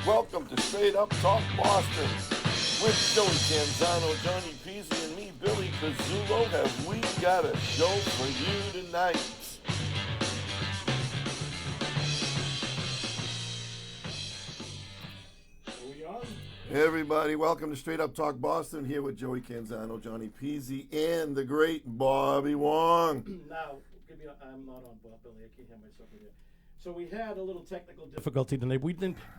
Welcome to Straight Up Talk Boston. With Joey Canzano, Johnny Peasy, and me, Billy Pizzullo, have we got a show for you tonight. Hey everybody, welcome to Straight Up Talk Boston, here with Joey Canzano, Johnny Peasy, and the great Bobby Wong. Now, I'm not on Bob, Billy. I can't hear myself here. So we had a little technical difficulty tonight.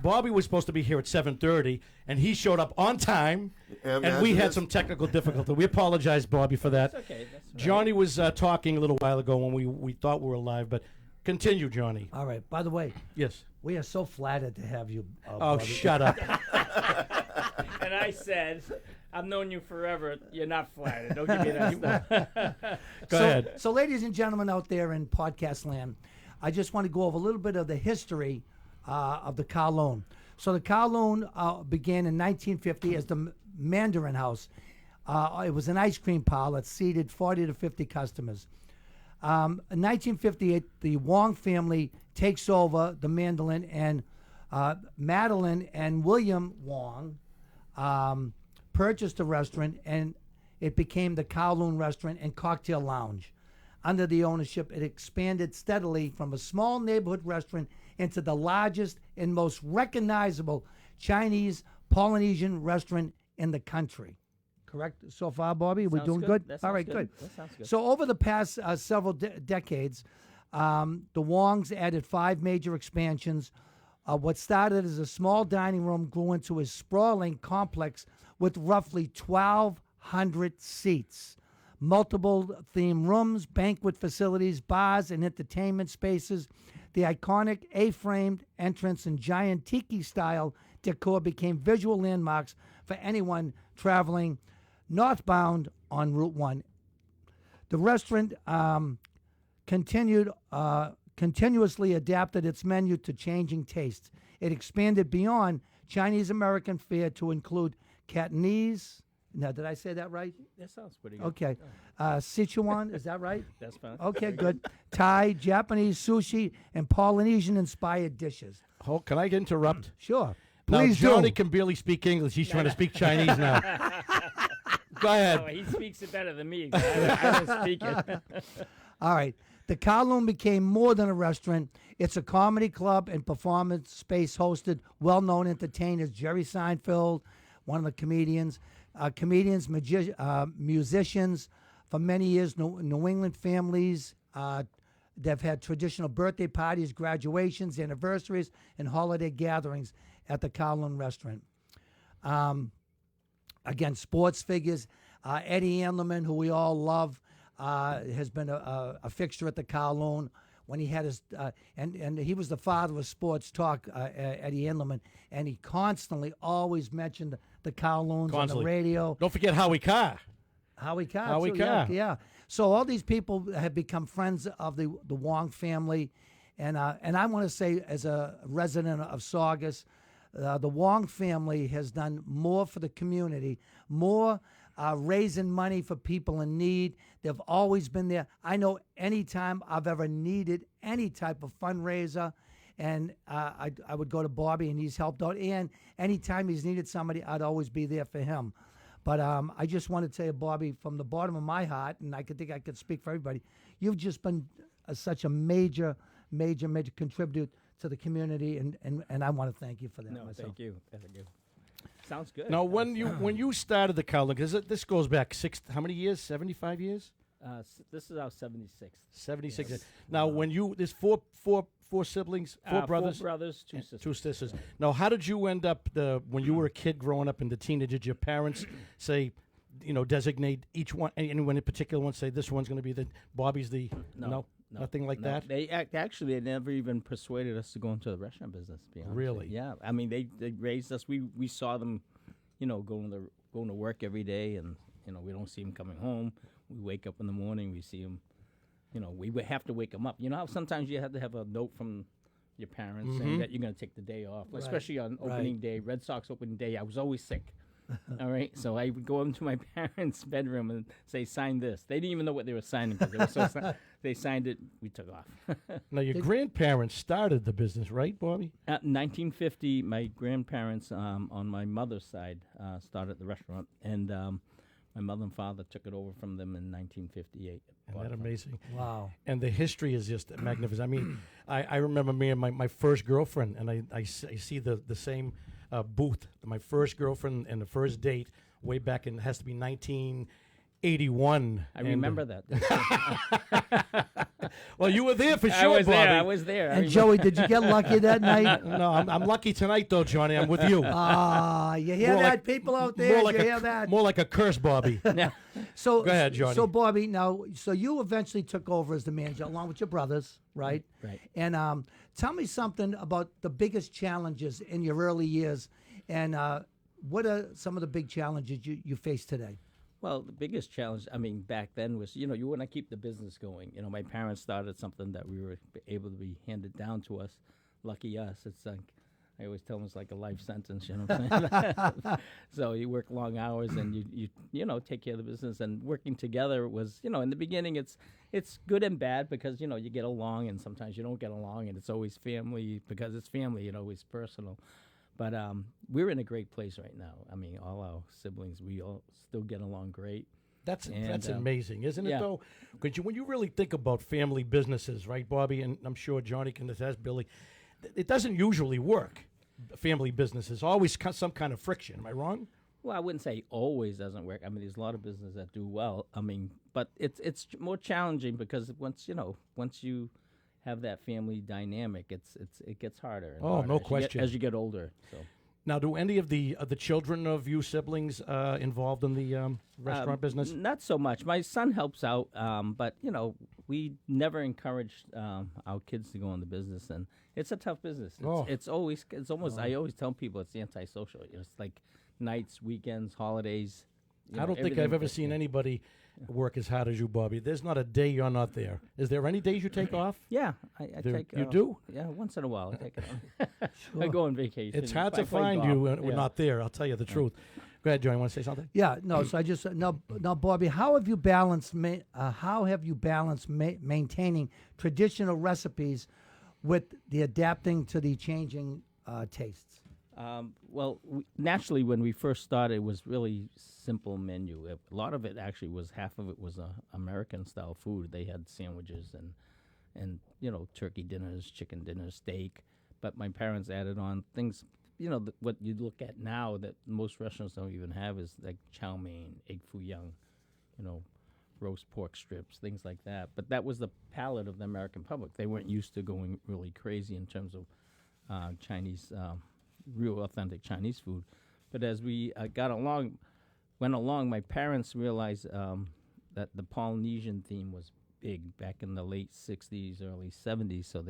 Bobby was supposed to be here at 7:30, and he showed up on time, and we had some technical difficulty. We apologize, Bobby, for that. That's okay. That's right. Johnny was talking a little while ago when we thought we were live, but continue, Johnny. All right. By the way, yes, we are so flattered to have you. Oh, Bobby. shut up. And I said, I've known you forever. You're not flattered. Don't give me that stuff. Go ahead. So, ladies and gentlemen out there in podcast land, I just want to go over a little bit of the history of the Kowloon. So the Kowloon began in 1950 as the Mandarin House. It was an ice cream parlor that seated 40 to 50 customers. In 1958, the Wong family takes over the Mandarin, and Madeline and William Wong purchased the restaurant, and it became the Kowloon Restaurant and Cocktail Lounge. Under the ownership, it expanded steadily from a small neighborhood restaurant into the largest and most recognizable Chinese Polynesian restaurant in the country. Correct so far, Bobby? We're doing good? All right, good. That sounds good. So over the past several decades, the Wongs added 5 major expansions. What started as a small dining room grew into a sprawling complex with roughly 1,200 seats. Multiple theme rooms, banquet facilities, bars, and entertainment spaces. The iconic A-framed entrance and giant tiki-style decor became visual landmarks for anyone traveling northbound on Route 1. The restaurant continuously adapted its menu to changing tastes. It expanded beyond Chinese-American fare to include Cantonese. Now, did I say that right? That sounds pretty good. Okay. Sichuan, is that right? That's fine. Okay, good. Thai, Japanese, sushi, and Polynesian-inspired dishes. Oh, can I interrupt? Sure. Now, Please Johnny do. can barely speak English. He's trying to speak Chinese now. Go ahead. Oh, he speaks it better than me. I don't speak it. All right. The Kowloon became more than a restaurant. It's a comedy club and performance space hosted well-known entertainers. Jerry Seinfeld, one of the comedians, musicians. For many years, New England families, they've had traditional birthday parties, graduations, anniversaries, and holiday gatherings at the Kowloon restaurant. Again, sports figures. Eddie Andelman, who we all love, has been a fixture at the Kowloon. When he had his, and he was the father of sports talk, Eddie Andelman, and he constantly always mentioned the Kowloons on the radio. Don't forget Howie Carr. Howie Carr. Howie too, Carr. Yeah. So all these people have become friends of the Wong family, and I want to say, as a resident of Saugus, the Wong family has done more for the community, more raising money for people in need. They've always been there. I know anytime I've ever needed any type of fundraiser, and I would go to Bobby, and he's helped out. And anytime he's needed somebody, I'd always be there for him. But I just want to tell you, Bobby, from the bottom of my heart, and I think I could speak for everybody, you've just been such a major contributor to the community, and I want to thank you for that. No, myself. thank you. Thank you. Sounds good. Now, when you started the Kowloon, because this goes back how many years? 75 years? This is our 76th. 76. Yes. Now, when there's four siblings, four brothers? 4 brothers, 2 sisters. 2 sisters. Now, how did you end up, when you were a kid growing up in the teenage, did your parents say, designate each one, anyone in particular one, say this one's going to be Bobby's the, No. nothing like that? They actually never even persuaded us to go into the restaurant business. To be honest. Really? Yeah. I mean, they raised us. We saw them, going to work every day, and we don't see them coming home. We wake up in the morning, we see them. We would have to wake them up. You know how sometimes you have to have a note from your parents saying that you're going to take the day off, especially on opening day, Red Sox opening day. I was always sick. All right, so I would go into my parents' bedroom and say, "Sign this." They didn't even know what they were signing because they were so. They signed it. We took off. Now, your grandparents started the business, right, Bobby? 1950, my grandparents on my mother's side started the restaurant, and my mother and father took it over from them in 1958. Isn't that amazing? Wow. And the history is just magnificent. I mean, I remember me and my first girlfriend, and I see the same booth. My first girlfriend and the first date way back in, it has to be 1981. I remember that. Well, you were there for sure, Bobby. I was there. And Joey, did you get lucky that night? No, I'm lucky tonight, though, Johnny. I'm with you. You hear More that, like- people out there? More like You a, hear that? More like a curse, Bobby. So Go ahead, Johnny. So Bobby, now, so you eventually took over as the manager along with your brothers, right? Right. And tell me something about the biggest challenges in your early years, and what are some of the big challenges you face today? Well, the biggest challenge, I mean, back then was, you want to keep the business going. My parents started something that we were able to be handed down to us. Lucky us. It's like, I always tell them it's like a life sentence, you know what I'm saying? So you work long hours and you take care of the business. And working together was, in the beginning, it's good and bad because, you get along and sometimes you don't get along and it's always family because it's family, it's personal. But we're in a great place right now. I mean, all our siblings, we all still get along great. That's amazing, isn't it, yeah. though? Because when you really think about family businesses, right, Bobby, and I'm sure Johnny can attest, Billy, it doesn't usually work. Family businesses, always some kind of friction. Am I wrong? Well, I wouldn't say always doesn't work. I mean, there's a lot of businesses that do well. I mean, but it's more challenging because once you have that family dynamic, it gets harder. And harder no as question. as you get older. So. Now, do any of the children of you siblings involved in the restaurant business? Not so much. My son helps out, but we never encouraged our kids to go in the business, and it's a tough business. It's almost. I always tell people it's antisocial. It's like nights, weekends, holidays. I don't think I've ever seen anybody work as hard as you, Bobby. There's not a day you're not there. Is there any days you take off? Yeah, I take. You do? Yeah, once in a while I take it on. I go on vacation. It's hard I to play find golf. you when we're not there. I'll tell you the truth. Go ahead, Johnny. Want to say something? Yeah, no. So I just now, Bobby, how have you balanced maintaining traditional recipes with the adapting to the changing tastes? Well, naturally, when we first started, it was really simple menu. A lot of it actually was half of it was American style food. They had sandwiches and turkey dinners, chicken dinners, steak. But my parents added on things. What you look at now that most restaurants don't even have is like chow mein, egg foo young, roast pork strips, things like that. But that was the palate of the American public. They weren't used to going really crazy in terms of Chinese. Real authentic Chinese food. But as we went along, my parents realized that the Polynesian theme was big back in the late 60s, early 70s. So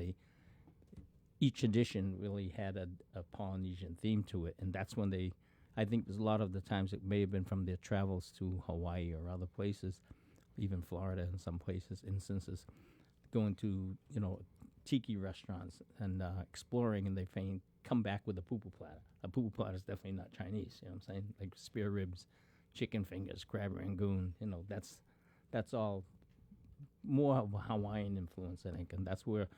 each edition really had a Polynesian theme to it. And that's when I think there's a lot of the times it may have been from their travels to Hawaii or other places, even Florida in some instances, going to, tiki restaurants and exploring, and they come back with a poo-poo platter. A poo-poo platter is definitely not Chinese, you know what I'm saying? Like spare ribs, chicken fingers, crab rangoon, that's all more of a Hawaiian influence, I think, and that's where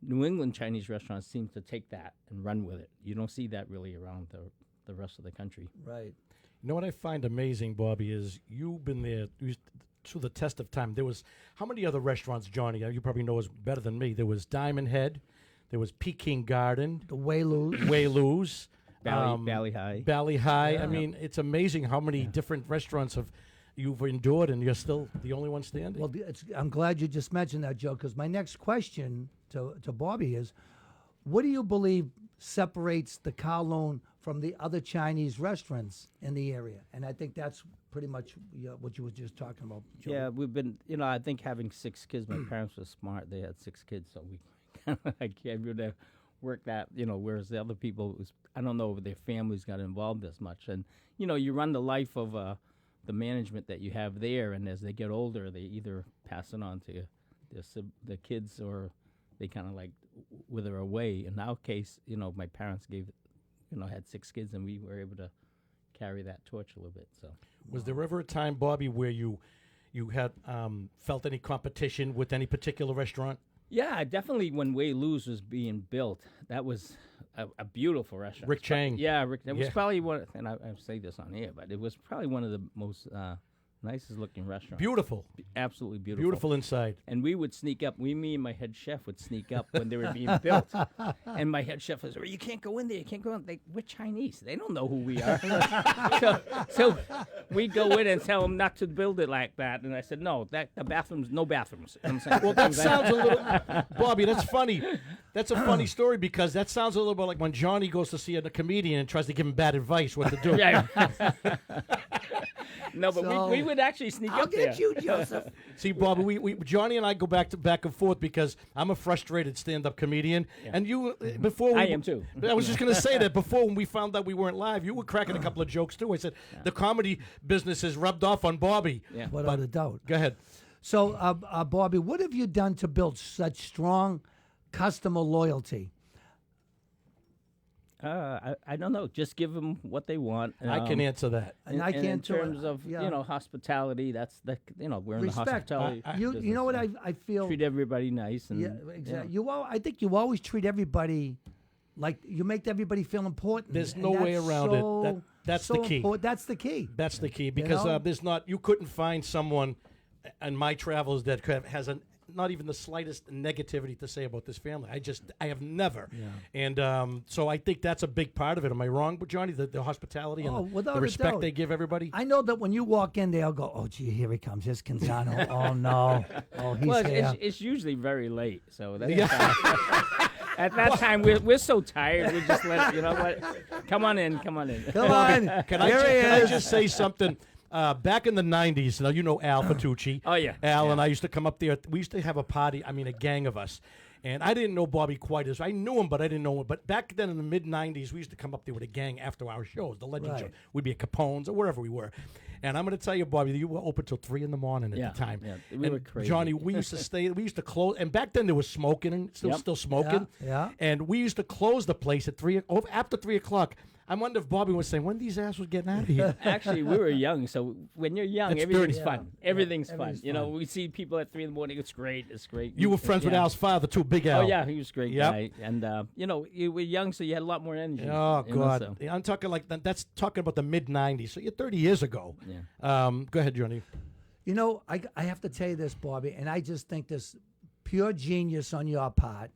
New England Chinese restaurants seem to take that and run with it. You don't see that really around the rest of the country. Right. You know what I find amazing, Bobby, is you've been there through the test of time. There was, how many other restaurants, Johnny, you probably know better than me. There was Diamond Head. There was Peking Garden. The Whalus. Whalus. Bally High. Bally High. Yeah. I mean, it's amazing how many different restaurants you've endured, and you're still the only one standing. Well, I'm glad you just mentioned that, Joe, because my next question to Bobby is, what do you believe separates the Kowloon from the other Chinese restaurants in the area? And I think that's pretty much what you were just talking about, Joe. Yeah, we've been, I think having 6 kids, my parents were smart. They had 6 kids, so we kind of like able to work that, whereas the other people, I don't know if their families got involved as much. And, you run the life of the management that you have there, and as they get older, they either pass it on to the kids or they kind of like wither away. In our case, my parents had 6 kids, and we were able to carry that torch a little bit. So Was there ever a time, Bobby, where you had felt any competition with any particular restaurant? yeah, definitely when Way Lou's was being built, that was a beautiful restaurant. Rick Chang. Yeah, Rick. It was Yeah. probably one, and I say this on air, but it was probably one of the most nicest looking restaurants. Beautiful. Absolutely beautiful. Beautiful inside. And we would sneak up. Me and my head chef would sneak up when they were being built. And my head chef was, "You can't go in there. You can't go in." We're Chinese. They don't know who we are. so we go in and tell them not to build it like that. And I said, "No, no bathrooms." You know what I'm saying? Well, that sounds a little, Bobby. That's funny. That's a funny story because that sounds a little bit like when Johnny goes to see a comedian and tries to give him bad advice what to do. Yeah. No, but So, we would actually sneak I'll up get there. you, Joseph. See, Bobby, we Johnny and I go back and forth because I'm a frustrated stand-up comedian, and you before I am too. I was just going to say that before when we found out we weren't live, you were cracking a couple of jokes too. I said the comedy business has rubbed off on Bobby. Yeah. Without a doubt. Go ahead. So, Bobby, what have you done to build such strong customer loyalty? I don't know. Just give them what they want. I can answer that. And I in can't do it. terms of Yeah. hospitality. That's we're in Respect. the hospitality. You know what business, I feel. treat everybody nice and Yeah, exactly. I think you always treat everybody like you make everybody feel important. There's and no way that's around it. so- That's so the key. important. That's the key. That's the key because know? there's not. You couldn't find someone in my travels that has not even the slightest negativity to say about this family. I have never. And so I think that's a big part of it. Am I wrong, Johnny? The hospitality and without the a respect doubt. they give everybody. I know that when you walk in, they'll go, "Oh, gee, here he comes. Here's Canzano. Oh no, oh he's well, here." it's usually very late, so that's at that time we're so tired. We just let what. Come on in. Come on, Can I here he is. just say something? Back in the 90s, now you know Al Fatucci. Oh, yeah. Al and I used to come up there. We used to have a party, a gang of us. And I didn't know Bobby quite as I knew him, but I didn't know him. But back then in the mid-90s, we used to come up there with a gang after our shows, the Legend Show. We'd be at Capone's or wherever we were. And I'm going to tell you, Bobby, you were open till 3 in the morning at the time. Yeah, we were And crazy. Johnny, we used to close. And back then there was smoking and still smoking. Yeah. And we used to close the place at after 3 o'clock. I wonder if Bobby was saying, when these assholes getting out of here? Actually, we were young, so when you're young, That's everything's dirty. fun. Everything's fun. everything's You know, fun. we see people at 3 in the morning. It's great. It's great. You were friends with Yeah. Al's father, too, Big Al. Oh yeah, he was a great Yep. guy, and you were young, so you had a lot more energy. Oh, you know, God. so- I'm talking like that's talking about the mid-90s. So you're 30 years ago. Yeah. Go ahead, Johnny. You know, I have to tell you this, Bobby, and I just think this pure genius on your part.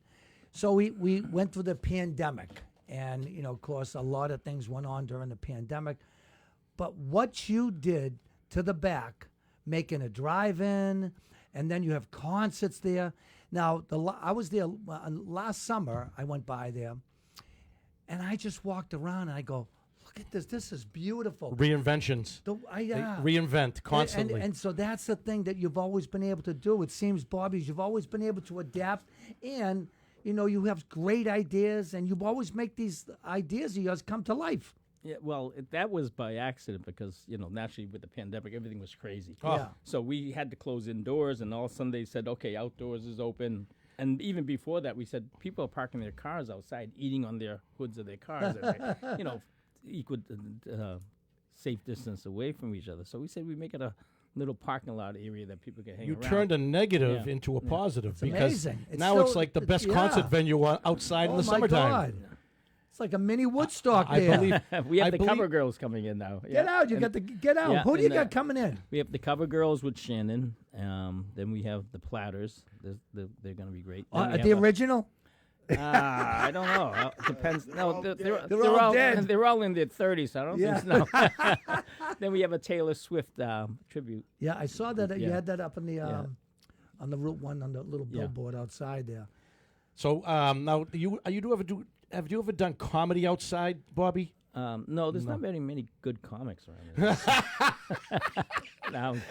So we went through the pandemic, and, of course, a lot of things went on during the pandemic. But what you did to the back, making a drive-in, and then you have concerts there. Now, I was there last summer. I went by there, and I just walked around, and I go, look at this. This is beautiful. Reinventions. They Reinvent constantly. And so that's the thing that you've always been able to do. It seems, Bobby, you've always been able to adapt, and you have great ideas, and you always make these ideas of yours come to life. Yeah, well, that was by accident because, naturally with the pandemic, everything was crazy. Oh. Yeah. So we had to close indoors, and all of a sudden they said, okay, outdoors is open. And even before that, we said people are parking their cars outside, eating on their hoods of their cars, equal safe distance away from each other. So we said we make it a little parking lot area that people can hang You around. turned a negative Yeah. into a positive It's because amazing. It's now still- it's like the best yeah. concert venue outside in Oh, the my summertime. God. It's like a mini Woodstock I there. believe We have I the believe- cover girls coming in now. Get out. You got the get out. Yeah, Who do you and, got coming in? We have the cover girls with Shannon. Then we have the Platters. They're going to be great. Then we The have original? I don't know. It depends. No, they're all dead. They're all in their 30s. So I don't Yeah. think so. Then we have a Taylor Swift tribute. Yeah, I saw that. You Yeah. had that up in the on the Route 1 on the little Yeah. billboard outside there. So now, have you ever done comedy outside, Bobby? No, there's not very many good comics around here. No, I'm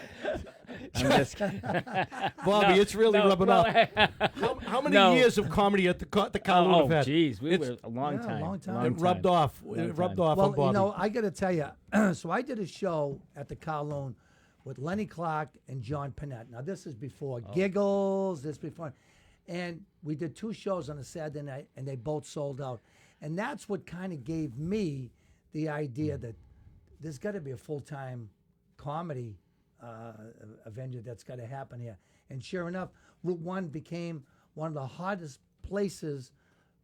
just kidding. Bobby, No, it's really no, rubbing well, off. How many No. years of comedy at the Kowloon Oh, have had? geez, we It's- were a long Yeah, time. long time. long It rubbed off. Long It rubbed time. off on Well, Bobby. I got to tell you, so I did a show at the Kowloon with Lenny Clark and John Panette. Now, this is before Giggles, this before. And we did 2 shows on a Saturday night, and they both sold out. And that's what kind of gave me the idea that there's got to be a full-time comedy a venue that's got to happen here. And sure enough, Route 1 became one of the hottest places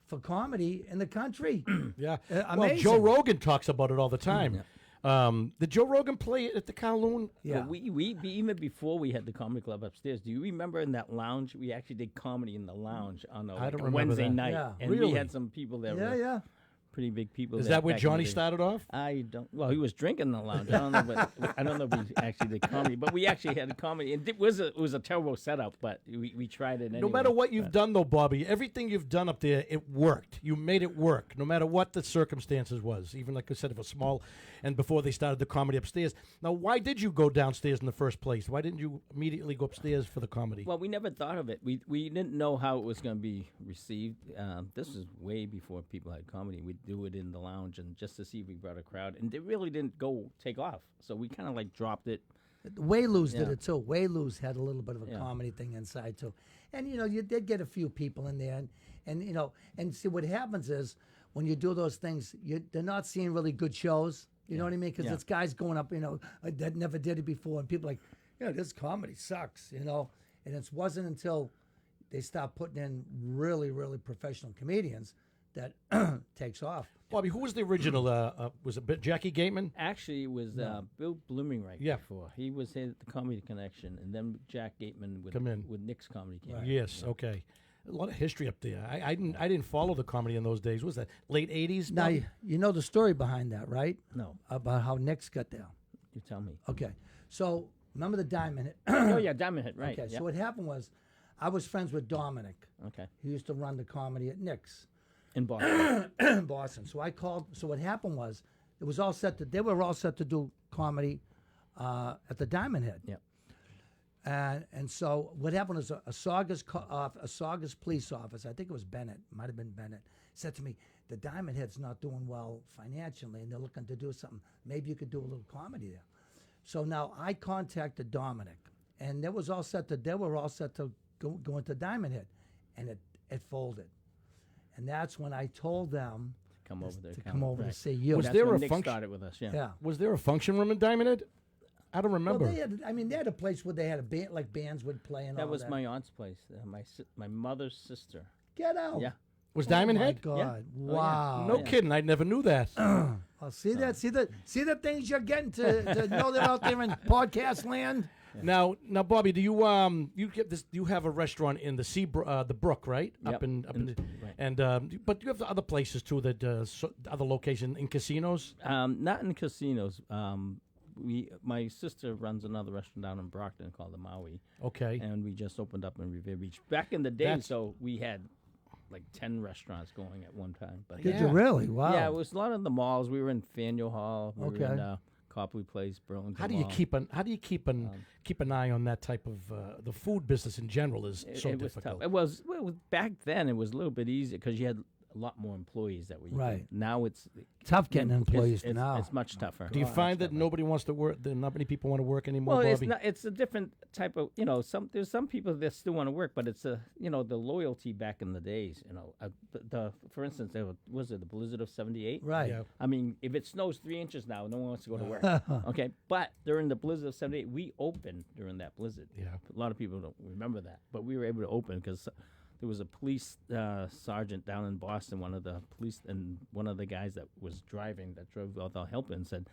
for comedy in the country. Yeah. Well, Amazing. Joe Rogan talks about it all the time. Did Joe Rogan play at the Kowloon? Yeah. Well, we even before we had the comedy club upstairs. Do you remember in that lounge? We actually did comedy in the lounge on a, I don't a remember Wednesday that. night, Yeah. and Really? we had some people that Yeah, were yeah. pretty big people. Is there that where back in the Johnny day. started off? I don't. Well, he was drinking in the lounge. I don't know, but I don't know if we actually did comedy. But we actually had a comedy, and it was a terrible setup, but we tried it anyway. No matter what you've done, though, Bobby, everything you've done up there, it worked. You made it work, no matter what the circumstances was. Even like I said, if it was small, and before they started the comedy upstairs. Now, why did you go downstairs in the first place? Why didn't you immediately go upstairs for the comedy? Well, we never thought of it. We didn't know how it was going to be received. This was way before people had comedy. We'd do it in the lounge and just to see if we brought a crowd, and it really didn't take off. So we kind of like dropped it. Wayloos did Yeah. it too. Wayloos had a little bit of a comedy thing inside too, and you did get a few people in there, and see what happens is when you do those things, they're not seeing really good shows. You know what I mean? Because it's guys going up, that never did it before, and people are like, this comedy sucks, and it wasn't until they start putting in really, really professional comedians that takes off. Bobby, who was the original? Was it Jackie Gateman? Actually, it was Bill Bloomingreich Yeah. before. He was at the Comedy Connection, and then Jack Gateman Come in. with Nick's Comedy came in. Yes. Okay. A lot of history up there. I didn't follow the comedy in those days. What was that late '80s? Now Bobby? you know the story behind that, right? No, About how Nick's got there. you tell me. Okay, so remember the Diamond Hit? Oh yeah, Diamond Hit, right? Okay, yeah. so what happened was, I was friends with Dominic. Okay, He used to run the comedy at Nick's in Boston. in Boston. So I called. So what happened was, it was all set to. They were all set to do comedy at the Diamond Head. Yeah. And so what happened was a Saugus police officer, I think it was Bennett, might have been Bennett, said to me, the Diamond Head's not doing well financially, and they're looking to do something. Maybe you could do a little comedy there. So now I contacted Dominic, and they were all set to go into Diamond Head, and it folded. And that's when I told them Come over there. to come over to see you. Was That's there when a Nick function? started with us. Yeah. Yeah. Was there a function room in Diamond Head? I don't remember. Well, they had a place where they had a band, like bands would play and all That was that. my aunt's place. My mother's sister. Get out. Yeah. was Diamond Oh my Head? God! Yeah. Oh, yeah. Wow. No yeah. kidding. I never knew that. Well, see the things you're getting to know they're out there in podcast land. Now, Bobby, do you get this? You have a restaurant in the Brook, right? Yep. Up in Right. and but you have other places too that other locations in casinos. Not in casinos. My sister runs another restaurant down in Brockton called the Maui, Okay. and we just opened up in Revere Beach. Back in the day, so we had like 10 restaurants going at one time. But Did Yeah. you really? Wow. yeah, it was a lot of the malls. We were in Faneuil Hall. We Okay. were in Copley Place, Burlington. How do you Mall. keep an eye on that type of the food business in general is so it was difficult. tough. It was back then. It was a little bit easier because you had a lot more employees that were Right. Now it's Tough getting employees it's, now. It's much tougher. Do you find that nobody wants to work? That not many people want to work anymore, Well, Bobby? it's a different type of there's some people that still want to work, but it's the loyalty back in the days. For instance, was the blizzard of '78? Right. Yeah. I mean, if it snows 3 inches now, no one wants to go to work. Okay, but during the blizzard of '78, we opened during that blizzard. Yeah. A lot of people don't remember that, but we were able to open because there was a police sergeant down in Boston, one of the guys that was driving, that drove without help, and said,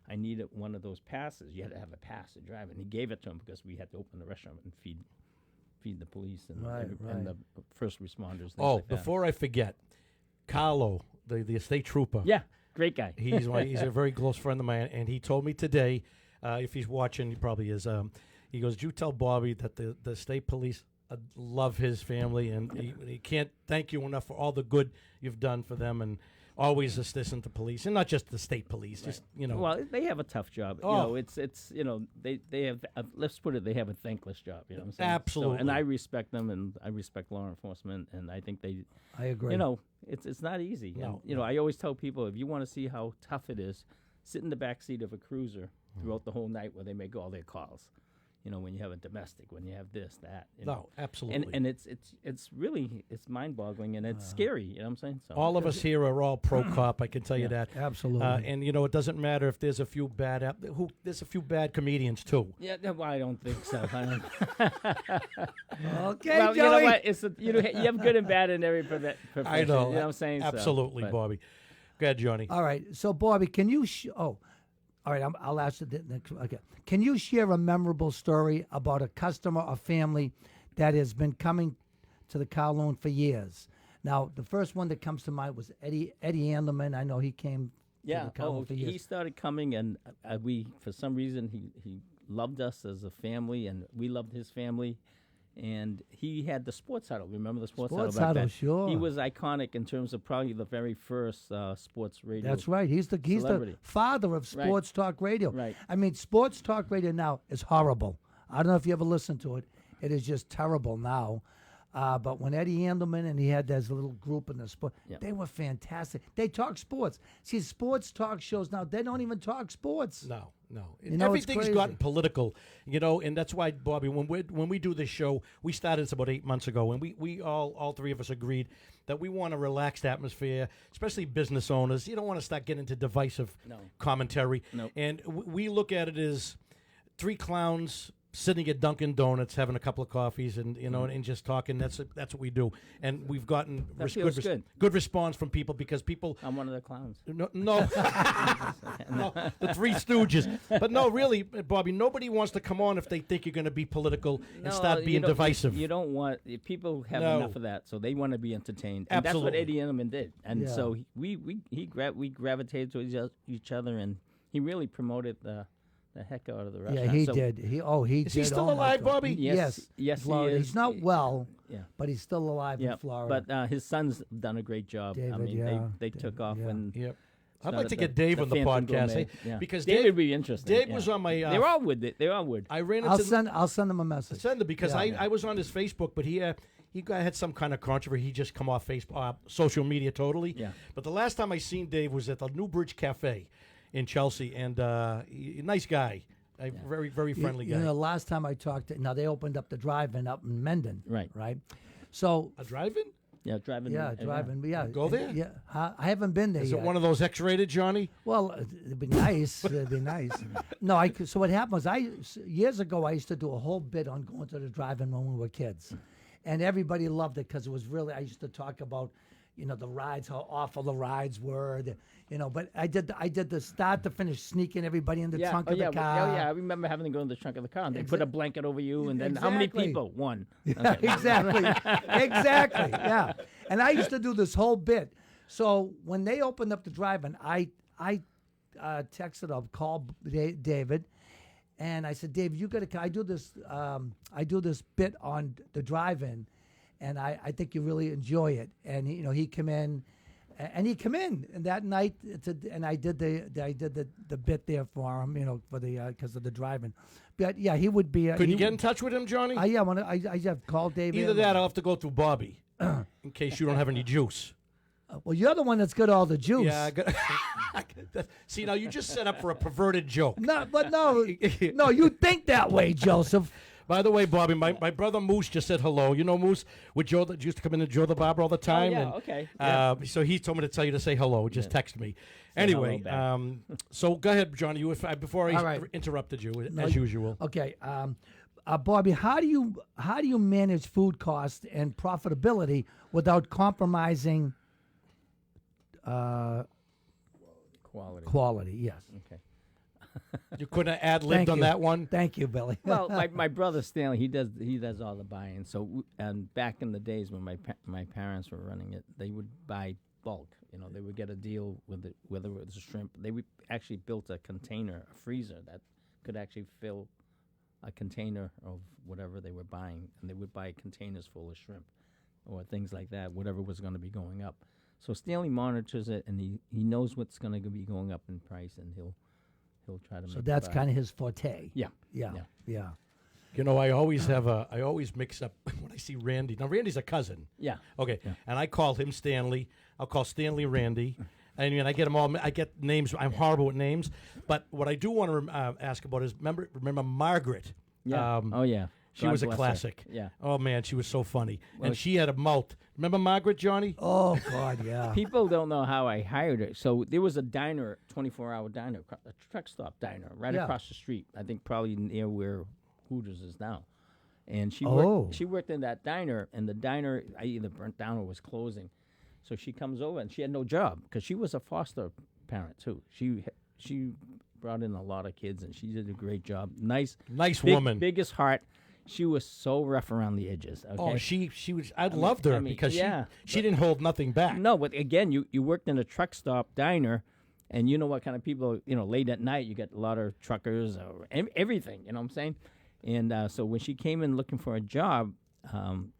I needed one of those passes. You had to have a pass to drive, and he gave it to him because we had to open the restaurant and feed the police and, Right, and the first responders. Things Oh, like that. before I forget, Carlo, the state trooper. Yeah, great guy. He's a very close friend of mine, and he told me today, if he's watching, he probably is. He goes, "You tell Bobby that the state police love his family, and he can't thank you enough for all the good you've done for them, and always assisting the police, and not just the state police, just Well, they have a tough job. Oh. It's they have let's put it, they have a thankless job. You know what I'm saying? Absolutely. So, and I respect them, and I respect law enforcement, and I think they. I agree. It's not easy. No, And, I always tell people, if you want to see how tough it is, sit in the back seat of a cruiser throughout the whole night where they make all their calls. when you have a domestic, when you have this, that. No, absolutely. And it's really mind-boggling, and it's scary. You know what I'm saying? So All of us here are all pro cop. I can tell you that. Absolutely. And it doesn't matter if there's a few bad there's a few bad comedians too. Yeah, well, I don't think so. I don't. Okay, Well, Joey. you know what? you have good and bad in every profession. I know. You know what I'm saying? Absolutely, So, but- Bobby. Go ahead, Johnny. All right. So, Bobby, can you? All right. I'll ask the next. Okay. Can you share a memorable story about a customer or family that has been coming to the Kowloon for years? Now, the first one that comes to mind was Eddie Andelman. I know he came. Yeah. To the Kowloon for years. He started coming, and we, for some reason, he loved us as a family, and we loved his family. And he had the sports huddle. Remember the sports huddle back Huddle, then? sure. He was iconic in terms of probably the very first sports radio. That's right. He's the celebrity. father of sports talk radio. Right. I mean, sports talk radio now is horrible. I don't know if you ever listened to it. It is just terrible now. But when Eddie Andelman and he had this little group in the sport, they were fantastic. They talk sports. See, sports talk shows now, they don't even talk sports. No. It's Everything's crazy. gotten political, and that's why, Bobby, when we do this show, we started this about 8 months ago, and we all three of us agreed that we want a relaxed atmosphere, especially business owners. You don't want to start getting into divisive commentary. Nope. And we look at it as three clowns sitting at Dunkin' Donuts, having a couple of coffees, and and just talking. That's what we do, and we've gotten good response from people because people. I'm one of the clowns. No, no, the Three Stooges. But no, really, Bobby, nobody wants to come on if they think you're going to be political and start being divisive. You don't want people have enough of that, so they want to be entertained. And Absolutely. that's what Eddie Andelman did, and so we gravitated to each other, and he really promoted the heck out of the restaurant. Yeah, he So- did. He Is he still alive, Bobby? Yes, he Florida. is. He's not well, Yeah. but he's still alive in Florida. But his son's done a great job. I David, mean, they took off and Yep. I'd started like to get Dave on the Phantom podcast, Gourmet. Yeah. because Dave Dave would be interesting. Dave was on my. They're all wood. They're all wood. I ran into. I'll send him a message. Send it because I was on his Facebook, but he had some kind of controversy. He just come off Facebook, social media totally. Yeah. But the last time I seen Dave was at the Newbridge Cafe in Chelsea, and nice guy, very very friendly guy. You know, the last time I talked to, now they opened up the drive-in up in Mendon. Right. So A drive-in? Yeah, driving. drive-in. Yeah, Go there? Yeah, I haven't been there Is yet. it one of those X-rated, Johnny? Well, it'd be nice. It'd be nice. No, so what happened was years ago I used to do a whole bit on going to the drive-in when we were kids, and everybody loved it because it was really. I used to talk about, the rides, how awful the rides were. But I did the start to finish, sneaking everybody in the trunk of the car. I remember having to go in the trunk of the car, and they put a blanket over you, and then how many Exactly. people? One. Yeah, exactly. Yeah. And I used to do this whole bit. So when they opened up the drive-in, I texted or called David, and I said, Dave, you got to. I do this bit on the drive-in, and I think you really enjoy it. And he come in. And he come in, and that night, and I did the bit there for him, for the because of the driving. But yeah, he would be. Could you get in touch with him, Johnny? I have called David. Either that, I'll have to go through Bobby, in case you don't have any juice. Well, you're the one that's got all the juice. Yeah. See, now you just set up for a perverted joke. No, you think that way, Joseph. By the way, Bobby, my brother Moose just said hello. You know Moose with Joe that used to come in to Joe the Barber all the time. yeah, and, okay. So he told me to tell you to say hello. Just text me. Anyway, hello so go ahead, Johnny. Before I All right. interrupted you as usual. Okay, Bobby, how do you manage food costs and profitability without compromising quality? Yes. Okay. You couldn't have ad-libbed on that one? Thank you, Billy. Well, my brother Stanley, he does all the buying. So and back in the days when my parents were running it, they would buy bulk. They would get a deal with it, whether it was a shrimp. They would actually built a container, a freezer that could actually fill a container of whatever they were buying, and they would buy containers full of shrimp or things like that, whatever was going to be going up. So Stanley monitors it, and he knows what's going to be going up in price, and he'll try to. So that's kind of his forte. Yeah. I always mix up when I see Randy. Now Randy's a cousin. Yeah. Okay. Yeah. And I call him Stanley. I'll call Stanley Randy. I get them all. I get names. I'm horrible with names. But what I do want to ask about is remember Margaret Yeah. Oh yeah. She God was a bless her. classic. Yeah. Oh man, she was so funny, Well, and she had a mouth. Remember Margaret, Johnny? Oh God, yeah. People don't know how I hired her. So there was a diner, 24-hour diner, a truck stop diner, right Yeah. across the street. I think probably near where Hooters is now. And she Oh. worked. She worked in that diner, and the diner I either burnt down or was closing. So she comes over, and she had no job because she was a foster parent too. She brought in a lot of kids, and she did a great job. Nice woman. biggest heart. She was so rough around the edges. Okay? Oh, she was. I loved her because yeah, she didn't hold nothing back. No, but again, you worked in a truck stop diner, and you know what kind of people, late at night, you get a lot of truckers or everything, you know what I'm saying? And so when she came in looking for a job,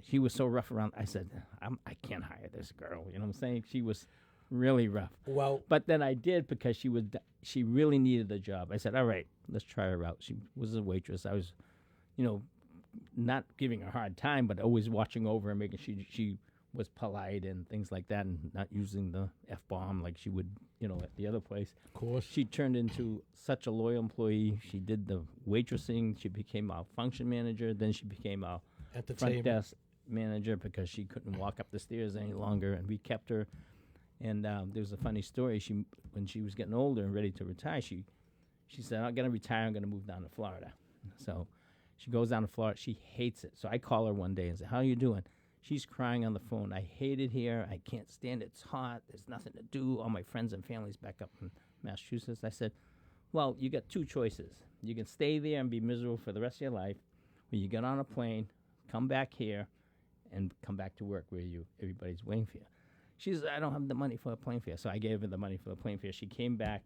she was so rough around. I said, I can't hire this girl, you know what I'm saying? She was really rough. Well, but then I did because she really needed the job. I said, all right, let's try her out. She was a waitress. I was, not giving her a hard time, but always watching over her, making she was polite and things like that, and not using the F-bomb like she would, at the other place. Of course. She turned into such a loyal employee. She did the waitressing. She became our function manager. Then she became our front desk manager because she couldn't walk up the stairs any longer, and we kept her. And there was a funny story. When she was getting older and ready to retire, she said, I'm going to retire. I'm going to move down to Florida. So she goes down to Florida. She hates it. So I call her one day and say, how are you doing? She's crying on the phone. I hate it here. I can't stand it. It's hot. There's nothing to do. All my friends and family's back up in Massachusetts. I said, well, you got two choices. You can stay there and be miserable for the rest of your life, or you get on a plane, come back here, and come back to work where everybody's waiting for you. She says, I don't have the money for a plane fare. So I gave her the money for the plane fare. She came back.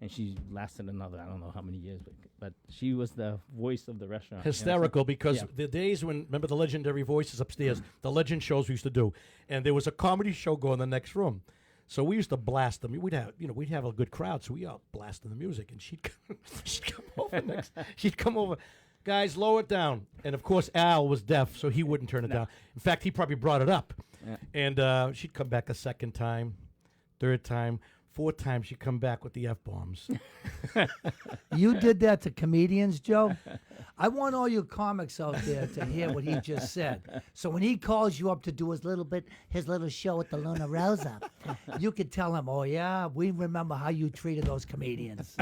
And she lasted another, I don't know how many years, but she was the voice of the restaurant. Hysterical, because the days when, remember the legendary voices upstairs, the legend shows we used to do, and there was a comedy show going in the next room. So we used to blast them. We'd have a good crowd, so we all blasting the music, and she'd come over next. She'd come over, guys, lower it down. And of course, Al was deaf, so he wouldn't turn it down. In fact, he probably brought it up. Yeah. And she'd come back a second time, third time. 4 times she'd come back with the F-bombs. You did that to comedians, Joe? I want all you comics out there to hear what he just said. So when he calls you up to do his little show at the Luna Rosa, you could tell him, oh, yeah, we remember how you treated those comedians.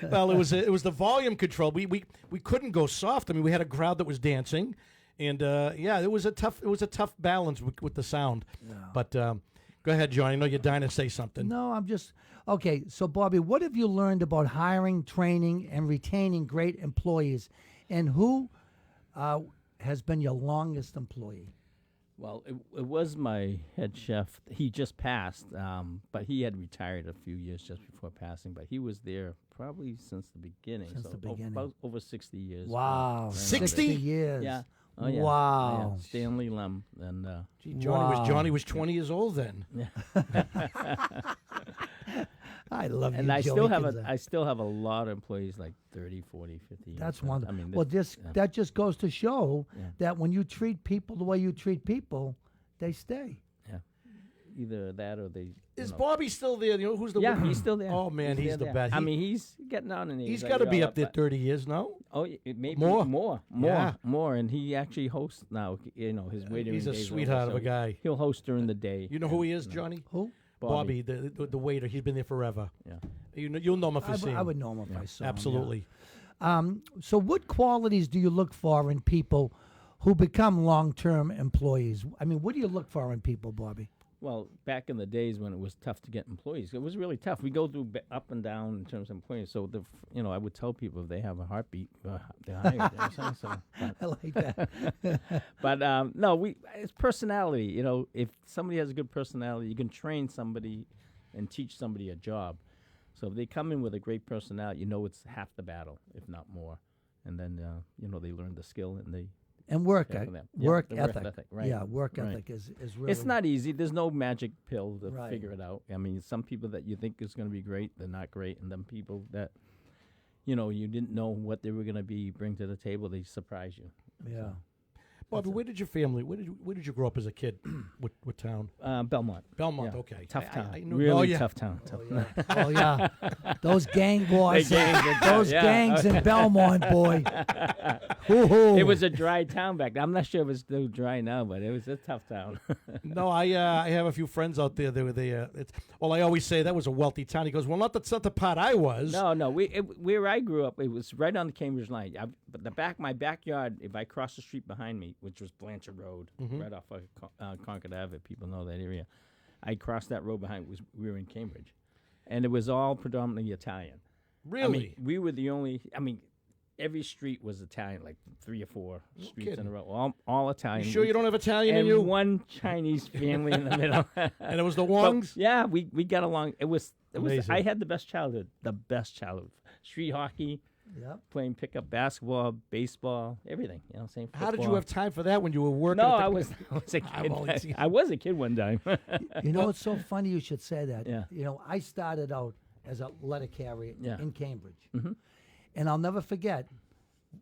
Well, it was the volume control. We couldn't go soft. I mean, we had a crowd that was dancing. And, it was a tough balance with the sound. No. But go ahead, John. I know you're dying to say something. No, I'm just... Okay, so, Bobby, what have you learned about hiring, training, and retaining great employees? And who has been your longest employee? Well, it was my head chef. He just passed, but he had retired a few years just before passing. But he was there probably since the beginning. About over 60 years. Wow. 60 years. Yeah. Oh, yeah. Wow. Yeah. Stanley Lem. And Johnny was 20 years old then. Yeah. I love you, and I Joey. still have a lot of employees, like 30, 40, 50 years. That's wonderful. I mean, that just goes to show that when you treat people the way you treat people, they stay. Yeah. Either that or they... Is Bobby still there? You know, who's the... Yeah, he's still there. Oh, man, he's the best. I mean, he's getting on in age. He's got to be up there 30 years, no? Oh, maybe more. More. And he actually hosts now, his waiting He's a sweetheart of a guy. He'll host during the day. You know who he is, Johnny? Who? Bobby, the waiter. He's been there forever. Yeah. You'll know him if you see him. I would know him if I saw him. Absolutely. So what qualities do you look for in people who become long-term employees? I mean, what do you look for in people, Bobby? Well, back in the days when it was tough to get employees, it was really tough. We go through up and down in terms of employees. So, I would tell people if they have a heartbeat, they're hired. I like that. But no, it's personality. If somebody has a good personality, you can train somebody and teach somebody a job. So if they come in with a great personality, it's half the battle, if not more. And then they learn the skill and they. And work ethic. Right. Yeah, work ethic is really... It's not easy. There's no magic pill to figure it out. I mean, some people that you think is going to be great, they're not great. And then people that, you didn't know what they were going to bring to the table, they surprise you. Yeah. So. Bobby, where did you grow up as a kid? What town? Belmont. Belmont. Yeah. Okay. Tough town. I knew, Really tough town. Oh yeah, those gang boys, The gangs are those yeah. gangs in Belmont, boy. Hoo-hoo. It was a dry town back then. I'm not sure if it's still dry now, but it was a tough town. No, I have a few friends out there. I always say that was a wealthy town. He goes, well, that's not the part I was. No. Where I grew up, it was right on the Cambridge line. But my backyard, if I crossed the street behind me, which was Blanchard Road, right off of Concord Ave, people know that area. I crossed that road behind. We were in Cambridge, and it was all predominantly Italian. Really? I mean, we were the only. I mean, every street was Italian, like 3 or 4 streets in a row, all Italian. You sure you don't have Italian and in you? one Chinese family in the middle. And it was the Wongs? Yeah, we got along. It was. Amazing. I had the best childhood. Street hockey. Yep. Playing pickup basketball, baseball, everything. You know, same. How did you have time for that when you were working? No, at the I was a kid. I was a kid one time. You know, it's so funny you should say that. Yeah. You know, I started out as a letter carrier Yeah. in Cambridge, and I'll never forget.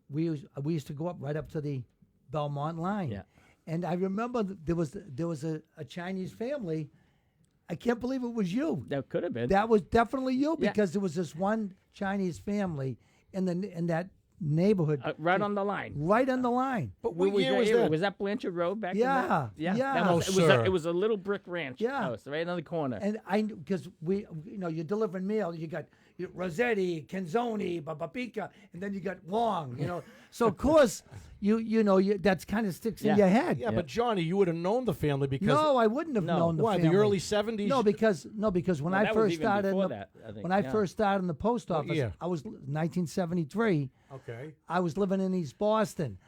We used to go up right up to the Belmont line. Yeah. And I remember there was a Chinese family. I can't believe it was you. That could have been. That was definitely you Yeah. because there was this one Chinese family in that neighborhood, right on the line. right on the line. But Where what year was your area? that? Was that Blanchard Road back Yeah, then? yeah. That No, was, sir. it was a little brick ranch Yeah. house right on the corner. And because you're delivering mail, you got Rossetti, Canzoni, Babapika, and then you got Wong, So of course, that's kind of sticks in Yeah. your head. Yeah, but Johnny, you would have known the family because No, I wouldn't have No. known the why family. the early '70s? No, because when No, I that was first even started, before that, I think, when I yeah. first started in the post What office, year? I was 1973. Okay. I was living in East Boston.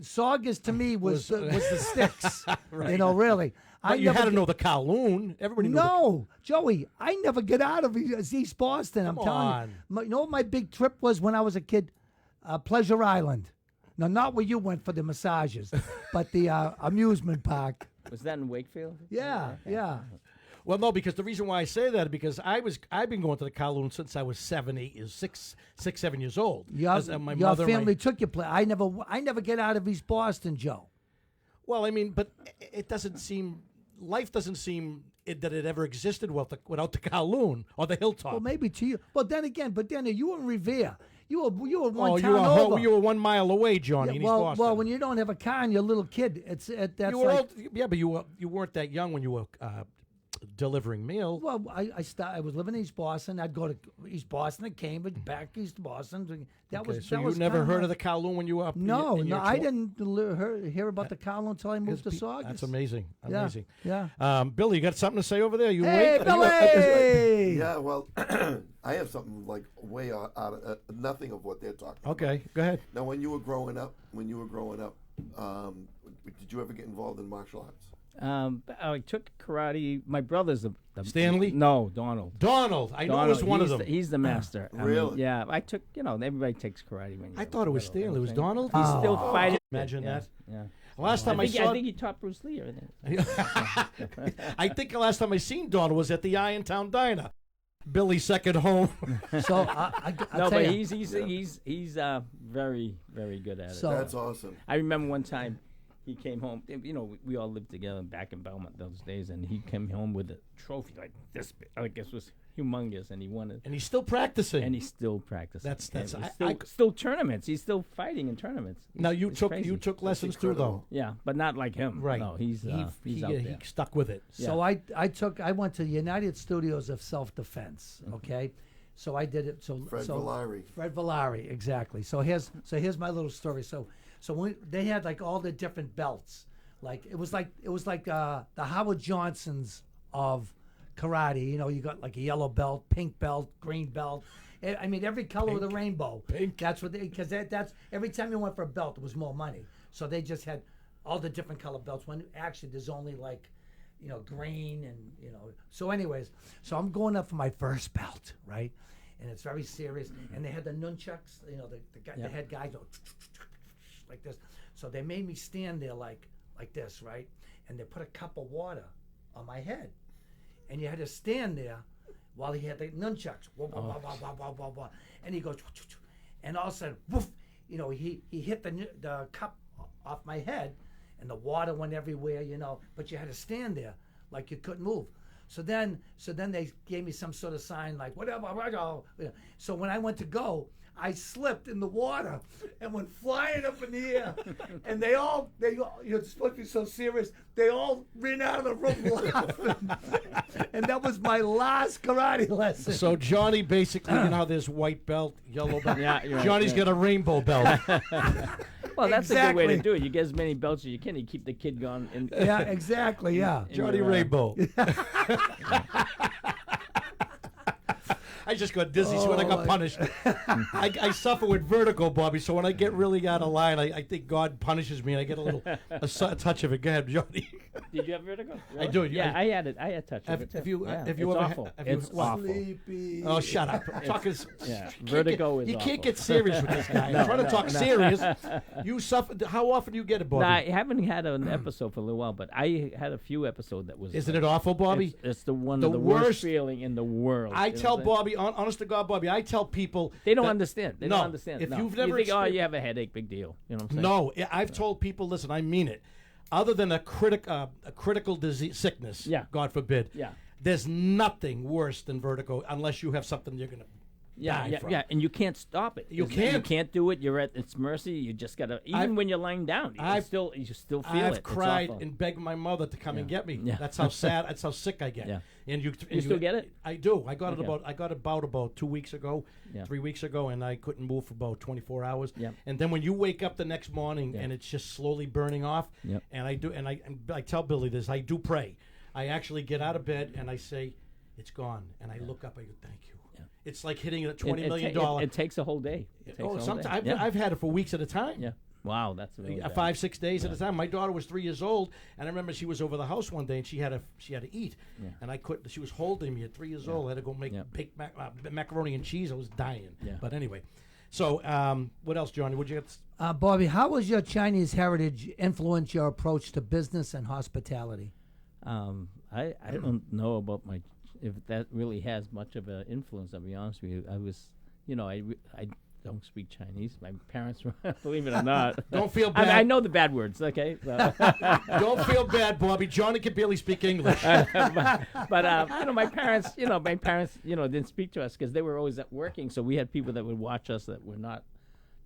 Saugus to me was the sticks. Really. But you had to know the Kowloon. Everybody knew. No, Joey, I never get out of East Boston. I'm Come telling on. you. You know what my big trip was when I was a kid? Pleasure Island. Now, not where you went for the massages, but the amusement park. Was that in Wakefield? Yeah, yeah. Well, no, because the reason why I say that is because I've been going to the Kowloon since I was 7 years old. Your My mother, family took your place. I never get out of East Boston, Joe. Well, I mean, but it doesn't seem. Life doesn't seem that it ever existed without the Kowloon or the Hilltop. Well, maybe to you. But then you were in Revere. You were one Oh, town over. you were 1 mile away, Johnny, in East Boston. Well, when you don't have a car and you're a little kid, that's you were like. old, yeah, but you weren't that young when you were delivering mail. Well, I was living in East Boston. I'd go to East Boston and Cambridge, back East Boston. So you never heard of the Kowloon when you were up? No, in your I didn't hear about the Kowloon until I moved to Saugus. That's amazing. Yeah, Amazing. yeah. Billy, you got something to say over there? You Hey, awake? Billy! Yeah, well, I have something like way out of nothing of what they're talking about. Okay, go ahead. Now, when you were growing up, did you ever get involved in martial arts? I took karate. My brother's the Stanley? No, Donald. Donald. I know it was one of them. He's the master. I mean, Really? yeah, I took. Everybody takes karate when I thought it was Stanley. It was Donald? He's still fighting. Imagine Yeah, that. Yeah. Last time I I saw, think he taught Bruce Lee. Or I think the last time I seen Donald was at the Irontown Diner. Billy's second home. So I'll No, tell but you. he's very very good at it. So- That's awesome. I remember one time he came home. We all lived together back in Belmont those days, and he came home with a trophy like this big. I guess was humongous, and he won it. And he's still practicing. And he's still practicing. That's- And he's I- still tournaments. He's still fighting in tournaments. Now you It's took crazy. lessons too, though. Yeah, but not like him. Right. No, he's out he there. stuck with it. So I went to the United Studios of Self Defense. Okay, so I did it. Fred Villari. Fred Villari, exactly. So here's my little story. So they had like all the different belts. Like it was like the Howard Johnsons of karate. You got like a yellow belt, pink belt, green belt. I mean, every color of the rainbow. Pink. That's what because that's every time you went for a belt, it was more money. So they just had all the different color belts. When actually there's only like, green and So anyways, so I'm going up for my first belt, right? And it's very serious. And they had the nunchucks. The head guy go like this. So they made me stand there like this, right? And they put a cup of water on my head, and you had to stand there while he had the nunchucks. Wah, wah, wah, wah, wah, wah, wah, wah. And he goes, and all of a sudden, woof, he hit the cup off my head, and the water went everywhere, but you had to stand there like you couldn't move. So then they gave me some sort of sign like whatever. So when I went to go, I slipped in the water and went flying up in the air. And they all, it's supposed to be so serious, they all ran out of the room laughing. And that was my last karate lesson. So Johnny basically, how there's white belt, yellow belt. Yeah, you're right, Johnny's got a rainbow belt. Well, that's a good way to Exactly. do it. You get as many belts as you can. You keep the kid going. Yeah, exactly, yeah. Johnny your, Rainbow. I just got dizzy when I got punished. I suffer with vertigo, Bobby. So when I get really out of line, I think God punishes me, and I get a touch of it. Go ahead, Johnny. Did you have vertigo? I do. Yeah, I had it. I had touch of Have, it. have too. you? Yeah, Have you it's ever? awful. Have you, It's what? awful. Sleepy. Oh, shut up! I'm talking. Yeah, you can't vertigo get, is You awful. can't get serious with this guy. I'm trying to talk serious. You suffer. How often do you get it, Bobby? Nah, I haven't had an episode for a little while, but I had a few episodes that was. Isn't it awful, Bobby? It's the one The of the worst worst- feeling in the world. I you know tell what I'm saying? Bobby, honest to God, Bobby, I tell people They don't that- understand. They No, don't understand. if No. you've never you think, oh, exper- you have a headache, big deal. You know what I'm saying? No, I've told people, listen, I mean it. Other than a critical disease, sickness, Yeah. God forbid, Yeah. there's nothing worse than vertigo unless you have something you're gonna die Yeah, from. yeah, and you can't stop it. You You can't. can't do it. You're at its mercy. You just gotta. Even when you're lying down, you I've- still feel it. I've It's cried awful. and begged my mother to come and get me. Yeah. That's how sad. That's how sick I get. Yeah. And you still get it? I do. I got Okay. it about 2 weeks ago, Yeah. 3 weeks ago, and I couldn't move for about 24 hours. Yep. And then when you wake up the next morning Yeah. and it's just slowly burning off, Yep. and I tell Billy this. I do pray. I actually get out of bed and I say, "It's gone," and I look up. I go, "Thank you." Yeah. It's like hitting a It- $20 it million ta- dollar. It takes a whole day. It takes a whole day. Sometimes Yeah. I've had it for weeks at a time. Yeah. Wow, that's really bad. 5, 6 days at a time. My daughter was 3 years old, and I remember she was over the house one day, and she had to eat, Yeah. and I couldn't. She was holding me at 3 years old. I had to go make Yeah. baked macaroni and cheese. I was dying. Yeah. But anyway, so what else, Johnny? Would you get? Bobby, how has your Chinese heritage influenced your approach to business and hospitality? I don't know about if that really has much of an influence. I'll be honest with you. I was, I don't speak Chinese. My parents, believe it or not, Don't feel I, mean, bad. I know the bad words. Okay, so, Don't feel bad, Bobby. Johnny can barely speak English. but my parents, didn't speak to us because they were always working. So we had people that would watch us that were not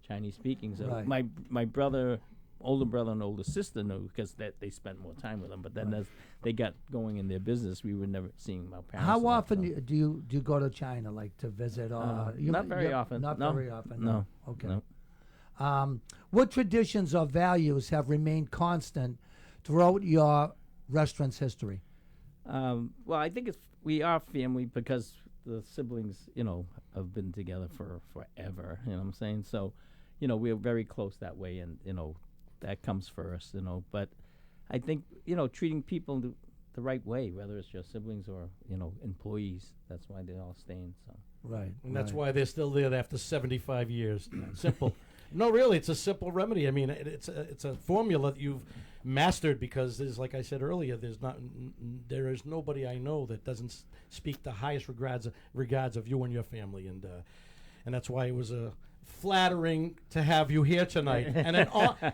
Chinese speaking. So Right. my brother. Older brother and older sister knew because they spent more time with them. But then as they got going in their business, we were never seeing my parents. How a lot, often so. do you go to China, like to visit? Or Not very often. Not No. very often. No. Okay. No. What traditions or values have remained constant throughout your restaurant's history? Well, I think we are family because the siblings, have been together for forever. You know what I'm saying? So, we're very close that way, and that comes first. But I think treating people the right way, whether it's your siblings or employees. That's why they're all staying. So. Right. And that's why they're still there after 75 years. Simple. No, really, it's a simple remedy. I mean, it's a formula that you've mastered because there's, like I said earlier, there is nobody I know that doesn't speak the highest regards of you and your family, and that's why it was flattering to have you here tonight, and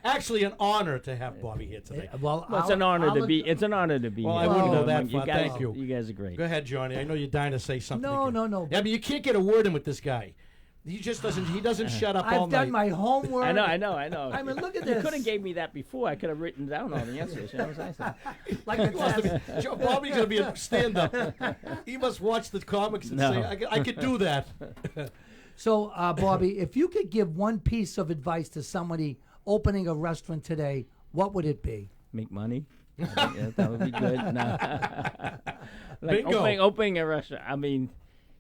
actually an honor to have Bobby here today. Well, Well, it's an honor to be. It's an honor to be. Well, here. I wouldn't go that You far. guys, Thank you. You guys are great. Go ahead, Johnny. I know you're dying to say something. No, again. no. Yeah, but you can't get a word in with this guy. He just doesn't. He doesn't shut up all I've night. done my homework. I know. I mean, look at You this. could have gave me that before. I could have written down all the answers. You know what I'm saying? Like a test. Bobby's going to be a stand-up. He must watch the comics and No. say, I could do that. So, Bobby, if you could give one piece of advice to somebody opening a restaurant today, what would it be? Make money. I think that would be good. No. Like Bingo. opening a restaurant. I mean,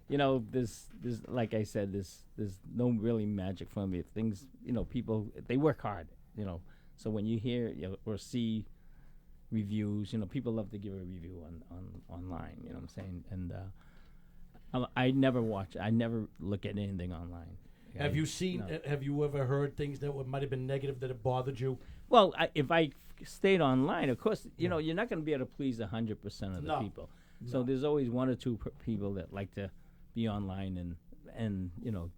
there's like I said, there's no really magic for me. Things, people they work hard. So when you hear or see reviews, people love to give a review on online. You know what I'm saying? And I never look at anything online. Have you seen? No. Have you ever heard things that might have been negative that have bothered you? Well, if I stayed online, of course, you're not going to be able to please 100% of the No. people. So there's always one or two people that like to be online, and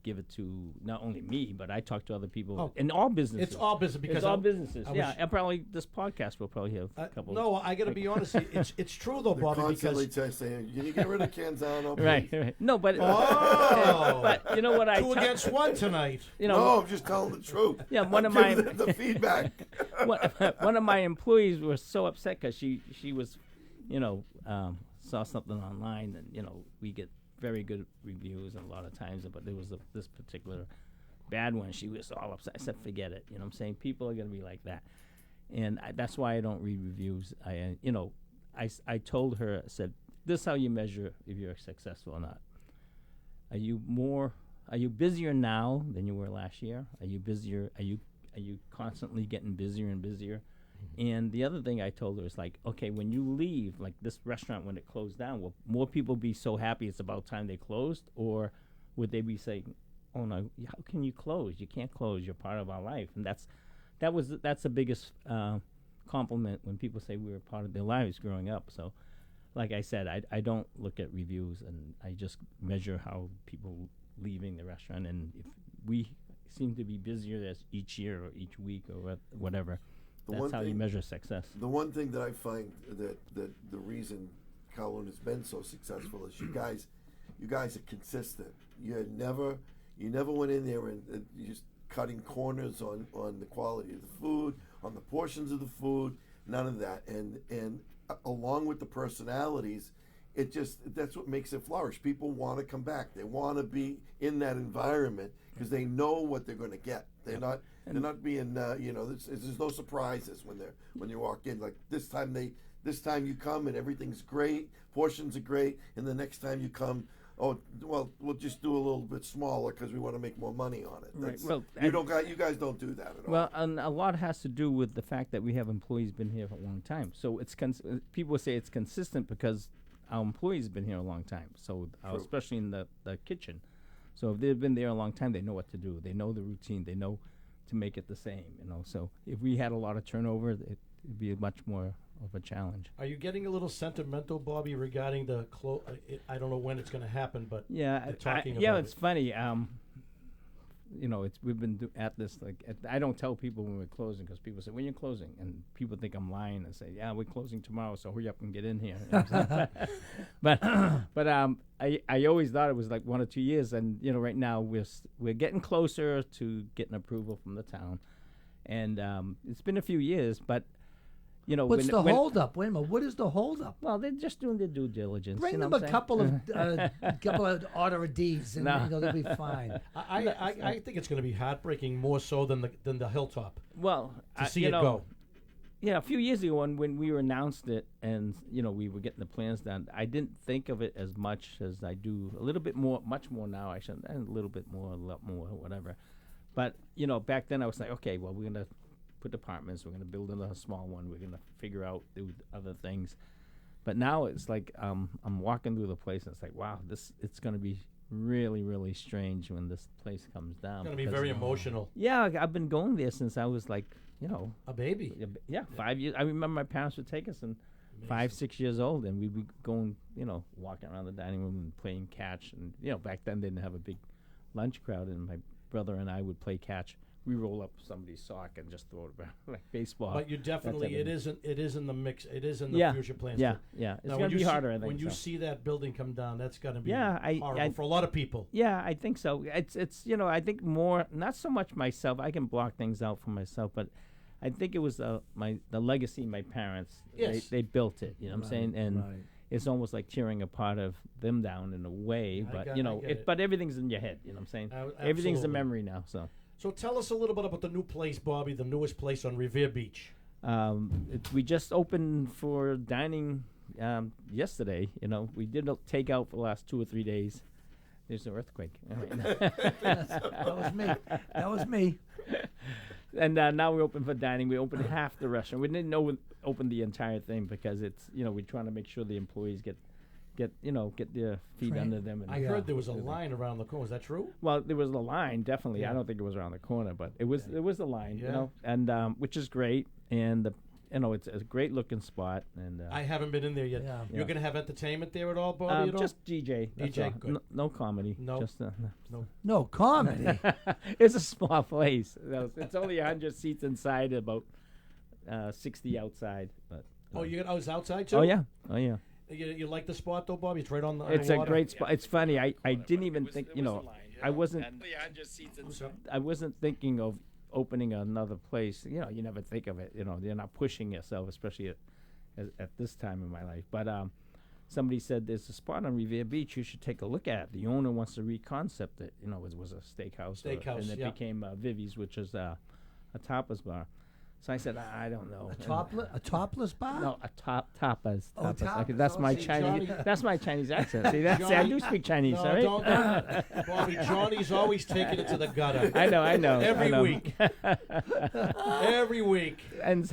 give it to not only me, but I talk to other people in all businesses. It's all business because it's all businesses. And probably this podcast will probably have a couple. No, I got to be honest. It's true though, Bobby. Constantly saying, "Can you get rid of Canzano?" Right. No, but but you know what? Two against one tonight. No, I'm just telling the truth. Yeah, one I'm of my giving them the feedback. one of my employees was so upset because she was, saw something online, and we get very good reviews a lot of times, but there was this particular bad one. She was all upset. I said, forget it. I'm saying? People are going to be like that. And that's why I don't read reviews. I told her, I said, this is how you measure if you're successful or not. Are you busier now than you were last year? Are you busier? Are you constantly getting busier and busier? And the other thing I told her is like, okay, when you leave, like this restaurant, when it closed down, will more people be so happy it's about time they closed? Or would they be saying, oh no, how can you close? You can't close. You're part of our life. And that's the biggest compliment when people say we were part of their lives growing up. So like I said, I don't look at reviews, and I just measure how people leaving the restaurant. And if we seem to be busier as each year or each week or whatever, that's how you measure success. The one thing that I find that the reason Kowloon has been so successful is you guys are consistent. You never went in there and you just cutting corners on the quality of the food, on the portions of the food, none of that. And along with the personalities, that's what makes it flourish. People want to come back. They want to be in that environment because they know what they're going to get. They're not being there's no surprises when you walk in. Like this time you come and everything's great, portions are great, and the next time you come, oh well, we'll just do a little bit smaller because we want to make more money on it. Right. Well, you guys don't do that at all. Well, and a lot has to do with the fact that we have employees been here for a long time. So it's people say it's consistent because our employees have been here a long time. So especially in the kitchen. So if they've been there a long time, they know what to do. They know the routine. They know to make it the same. So if we had a lot of turnover, it'd be much more of a challenge. Are you getting a little sentimental, Bobby, regarding the I don't know when it's going to happen, but it's funny. We've been at this I don't tell people when we're closing because people say when you're closing, and people think I'm lying and say we're closing tomorrow, so hurry up and get in here. But I always thought it was like 1 or 2 years, and right now we're getting closer to getting approval from the town, and it's been a few years, but. What's the holdup? Wait a minute. What is the holdup? Well, they're just doing their due diligence. Bring them a couple of order of D's, and they'll be fine. I think it's going to be heartbreaking more so than the Hilltop. Well, to see it go. Yeah, a few years ago when we announced it, and we were getting the plans done, I didn't think of it as much as I do a little bit more, much more now. I should a little bit more, a lot more, whatever. But back then I was like, okay, well we're gonna put apartments. We're going to build another small one. We're going to figure out do other things. But now it's like I'm walking through the place and it's like, wow, it's going to be really, really strange when this place comes down. It's going to be very emotional. Yeah, I've been going there since I was like, a baby. 5 years. I remember my parents would take us and 5, 6 years old, and we'd be going, walking around the dining room and playing catch. And back then they didn't have a big lunch crowd, and my brother and I would play catch. We roll up somebody's sock and just throw it around like baseball. But you definitely, it is in the mix. It is in the future plans. Yeah. It's going to be harder, I think. When you see that building come down, that's going to be horrible for a lot of people. Yeah, I think so. It's I think more, not so much myself. I can block things out for myself, but I think it was the legacy of my parents. Yes. They built it, what I'm saying? And it's almost like tearing a part of them down in a way. But but everything's in your head, what I'm saying? Everything's a memory now, so. So tell us a little bit about the new place, Bobby, the newest place on Revere Beach. We just opened for dining yesterday. We did takeout for the last 2 or 3 days. There's an earthquake. That was me. And now we're open for dining. We opened half the restaurant. We didn't open the entire thing because it's we're trying to make sure the employees get their feet under them. And I heard there was a line around the corner. Is that true? Well, there was a line, definitely. Yeah. I don't think it was around the corner, but it was a line, and which is great. And it's a great looking spot, and I haven't been in there yet. Yeah. You're going to have entertainment there at all, Bobby? At all? just DJ. that's DJ, all. good. No comedy. No. Just No comedy. it's a small place. It's only 100 seats inside, about 60 outside. But It's outside too? oh yeah. You like the spot though, Bobby? It's right on the It's a water. great spot. It's funny. I didn't even think. I wasn't. I wasn't thinking of opening another place. You never think of it. You're not pushing yourself, especially at this time in my life. But somebody said there's a spot on Revere Beach. You should take a look at. The owner wants to reconcept it. It was a steakhouse. And it became Vivi's, which is a tapas bar. So I said, I don't know. A topless bar? No, a tapas. Oh, tapas. tapas. That's my See, Chinese. Johnny- That's my Chinese accent. See, I do speak Chinese. No, all right? don't do that. Bobby, Johnny's always taking it to the gutter. I know. Every I know. week. Every week. And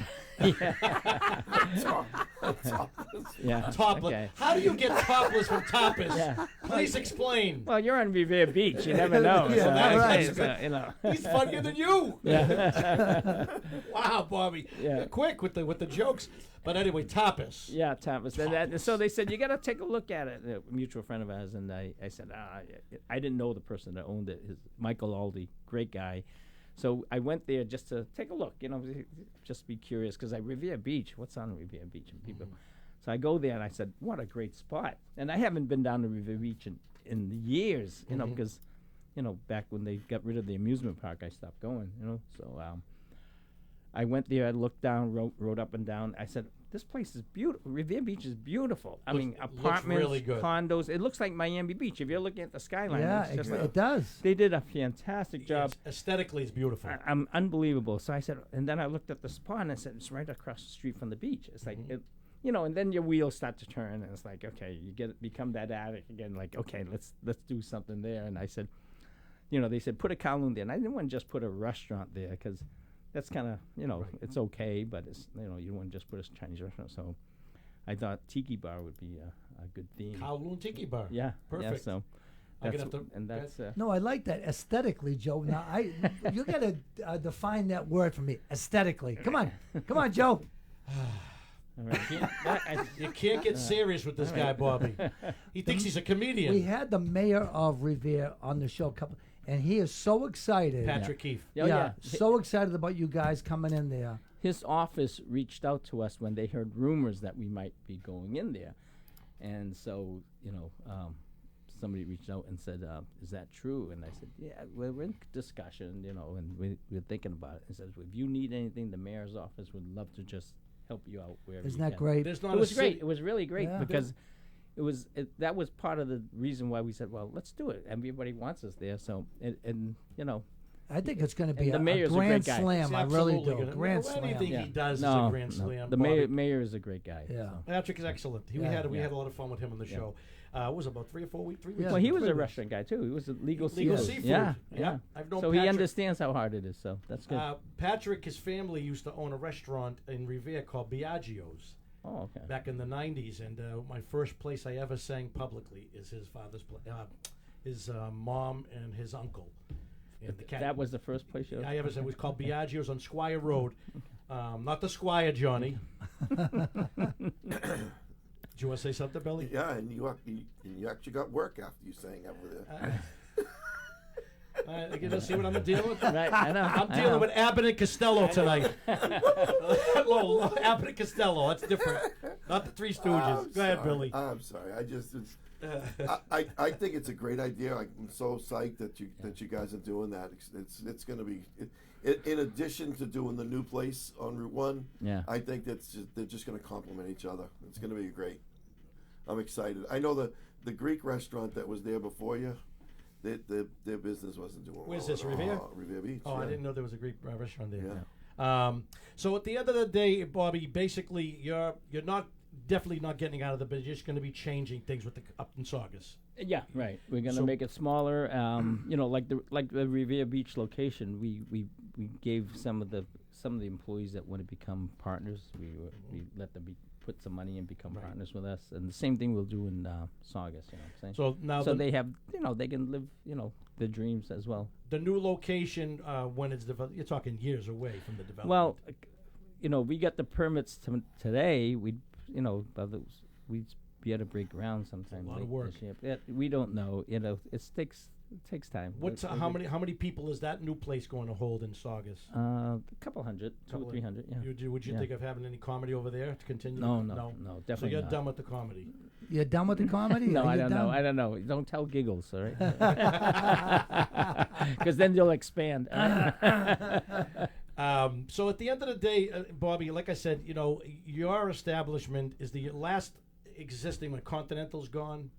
yeah. Topless. Okay. How do you get topless from tapas? Yeah. Please explain. Well, you're on Revere Beach. You never know. Yeah, so that's okay, right. so, He's funnier than you. Yeah. Wow, Bobby. Yeah. You're quick with the jokes. But anyway, tapas. Yeah, tapas. And so they said, you got to take a look at it. A mutual friend of ours. And I said, I didn't know the person that owned it. Michael Aldi, great guy. So I went there just to take a look, just be curious, because I Revere Beach. What's on Revere Beach? And people. So I go there and I said, what a great spot. And I haven't been down to Revere Beach in years, because, back when they got rid of the amusement park, I stopped going, So I went there, I looked down, rode up and down. I said, this place is beautiful. Revere Beach is beautiful. I mean, apartments, really good. condos. It looks like Miami Beach. If you're looking at the skyline, Yeah, it's just it does. they did a fantastic job. Yes, aesthetically, it's beautiful. I'm unbelievable. So I said, and then I looked at the spot and I said, it's right across the street from the beach. It's like, and then your wheels start to turn, and it's like, okay, become that addict again. Like, okay, let's do something there. And I said, they said put a Kowloon there, and I didn't want to just put a restaurant there because that's kind of it's okay, but it's you don't want to just put a Chinese restaurant. So I thought Tiki Bar would be a good theme. Kowloon Tiki Bar. Yeah, Perfect. Yeah, so. I'm That's, gonna have to- and that's No, I like that aesthetically, Joe. Now, you got to define that word for me. Aesthetically. Come on, Joe. all right. You can't get serious with this guy, Bobby. He thinks he's a comedian. We had the mayor of Revere on the show, and he is so excited. Patrick Keefe. Oh, yeah. So excited about you guys coming in there. His office reached out to us when they heard rumors that we might be going in there, and so somebody reached out and said, "Is that true?" And I said, "Yeah, we're in discussion, and we're thinking about it." And says, "If you need anything, the mayor's office would love to just help you out wherever." Isn't you that can." great? There's not It a was great. city- It was really great Yeah. because that was part of the reason why we said, "Well, let's do it." Everybody wants us there, so and I think it's going to be And the a mayor's a grand great guy. slam. He's I really absolutely do. gonna- Grand well, slam. anything Yeah. he does is no, a grand slam. the Bobby. mayor is a great guy. Yeah. so. Patrick is excellent. We Yeah. had Yeah. a lot of fun with him on the Yeah. show. It was about 3 or 4 weeks. 3 weeks. Yeah. Well, he was a Pretty much. restaurant guy too. He was a legal Legal seafood. seafood. Yeah, Yeah. I've known So he Patrick. understands how hard it is. So that's good. Patrick, his family used to own a restaurant in Revere called Biagio's oh, okay. back in the 90s. And my first place I ever sang publicly is his father's his mom and his uncle. And the cat, That was the first place you. I ever said it was called Biagio's on Squire Road. Not the Squire, Johnny. Do you want to say something, Billy? Yeah, and you actually got work after you sang over there. You see what I'm dealing with? Right, I know. I'm I dealing know. with Abbott and Costello tonight. Hello, Abbott and Costello. That's different. Not the Three Stooges. Go ahead, Billy. I'm sorry. I think it's a great idea. I'm so psyched that you guys are doing that. It's going to be in addition to doing the new place on Route 1. Yeah. I think they're just going to complement each other. It's going to be great. I'm excited. I know the Greek restaurant that was there before you. Their business wasn't doing well. Where's this, at Revere? all. Revere Beach. Oh, I yeah. didn't know there was a Greek restaurant there. Yeah. So at the end of the day, Bobby, basically you're definitely not getting out of the business. You're just going to be changing things with the up in Saugus. Yeah, right. We're gonna So- make it smaller. Like the Revere Beach location, we gave some of the employees that want to become partners. We let them put some money and become Right. partners with us, and the same thing we'll do in Saugus. You know what I'm saying? So now So they have they can live their dreams as well. the new location when it's developed, you're talking years away from the development. Well, we got the permits today. We'd be able to break ground sometime. a lot of late work. this year. Yeah, we don't know. It takes time. What's how many people is that new place going to hold in Saugus? A couple hundred, 200 or 300. Yeah. Would you think of having any comedy over there to continue? No, definitely So you're not. done with the comedy. You're done with the comedy? No, Are I you don't done? know. I don't know. Don't tell Giggles, all right? Because then you'll expand. So at the end of the day, Bobby, like I said, your establishment is the last existing when Continental's gone,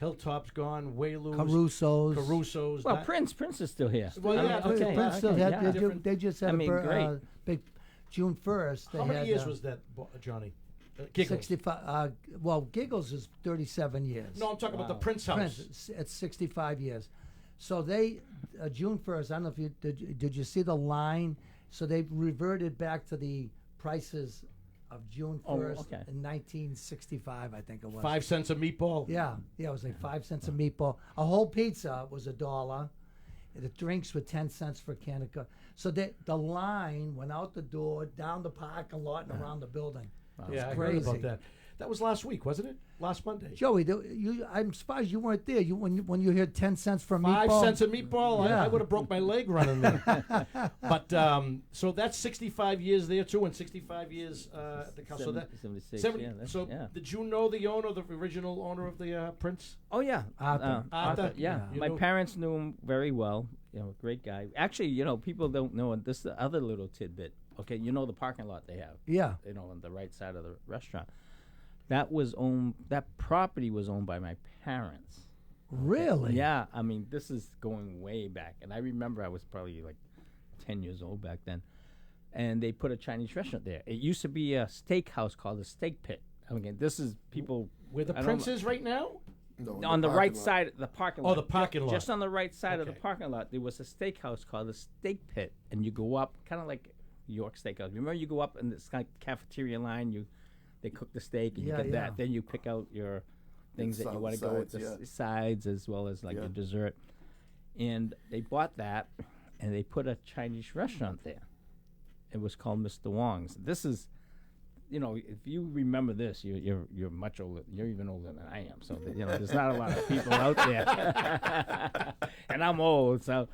Hilltop's gone, Whaley's, Caruso's. Well, Prince is still here. Well, yeah, okay. Prince still okay, had, yeah. they just had great. big June 1st. They How many had, years was that, Johnny? Giggles. 65. Well, Giggles is 37 years. No, I'm talking about the Prince house. Prince, it's 65 years. So they, June 1st, I don't know if you, did you see the line? So they reverted back to the prices of June 1st in 1965, I think it was. 5 cents a meatball. Yeah, it was like 5 cents a meatball. A whole pizza was $1. The drinks were 10 cents for a can of Coke. So the line went out the door, down the parking lot, and around the building. It was Yeah, I crazy. heard about that. That was last week, wasn't it? Last Monday. Joey, I'm surprised you weren't there. When you heard 10 cents for a meatball. 5 cents a meatball. Yeah. I would have broke my leg running there. But so that's 65 years there too, and 65 years at the council. So that 76. 70, yeah, so yeah. did you know the owner, the original owner of the Prince? Oh yeah, Arthur. Arthur, Yeah, you my know- parents knew him very well. Great guy. Actually, people don't know. And this is the other little tidbit. Okay, the parking lot they have. Yeah. On the right side of the restaurant. That property was owned by my parents. Really? Yeah, I mean, this is going way back, and I remember I was probably like 10 years old back then, and they put a Chinese restaurant there. It used to be a steakhouse called the Steak Pit. I mean, this is people Where the I don't Prince know. is right now? No, on the right parking lot. side, the parking lot. Oh, the parking lot. Just on the right side of the Okay. parking lot, there was a steakhouse called the Steak Pit, and you go up, kind of like York Steakhouse. Remember, you go up and it's kind of cafeteria line. They cook the steak, and you Yeah, get yeah. that. Then you pick out your things that you want to go with, the sides, sides as well as like Yeah. your dessert. And they bought that, and they put a Chinese restaurant there. It was called Mr. Wong's. This is, if you remember this, you're much older. You're even older than I am. So there's not a lot of people out there, and I'm old. So,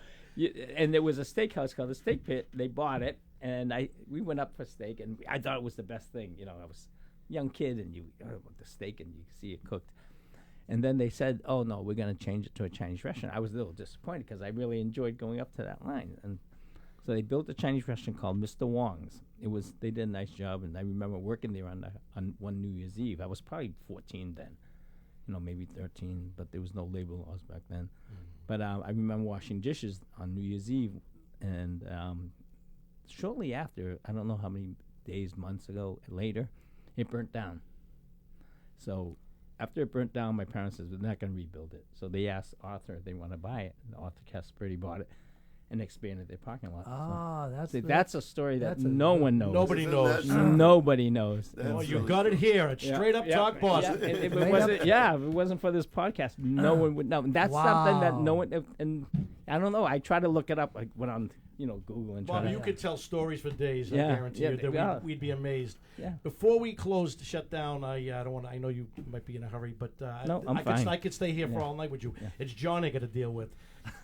and there was a steakhouse called the Steak Pit. They bought it, and we went up for steak, and I thought it was the best thing. I was a young kid, and you with the steak, and you see it cooked. And then they said, "Oh no, we're going to change it to a Chinese restaurant." I was a little disappointed because I really enjoyed going up to that line, and so they built a Chinese restaurant called Mr. Wong's. They did a nice job, and I remember working there on one New Year's Eve. I was probably 14 then, maybe 13, but there was no label laws back then. But I remember washing dishes on New Year's Eve, and shortly after, I don't know how many days, months ago, later, it burnt down. So after it burnt down, my parents said, "We're not going to rebuild it." So they asked Arthur if they want to buy it, and Arthur Casperti bought it and expanded their parking lot. Ah, That's a story that that's a- no one knows. Nobody Isn't knows. that- Nobody knows. Oh, That's you right. got it here. It's straight up talk, boss. Yeah, if it Made wasn't, up- if it wasn't for this podcast, no one would know. And that's something that no Wow. one. And I don't know. I try to look it up. I went on, Google and try Bobby, to. you could tell stories for days. I Yeah, guarantee yeah, you that yeah. we'd be amazed. Yeah. Before we close to shut down, I don't want. I know you might be in a hurry, but No, I'm I fine. could stay here for Yeah. all night with you. Yeah. It's John I got to deal with.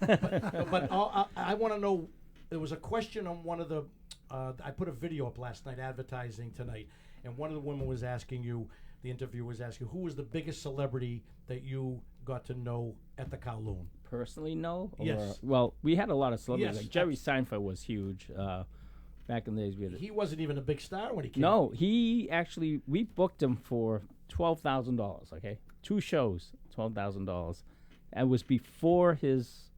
but I want to know. There was a question on one of the. I put a video up last night advertising tonight, and one of the women was asking you. The interviewer was asking who was the biggest celebrity that you got to know at the Kowloon. Personally, no. Yes. Well, we had a lot of celebrities. Yes. Like Jerry Seinfeld was huge. Back in the days, we had. He wasn't even a big star when he came. No, we booked him for $12,000. Okay, 2 shows, $12,000. It was before his,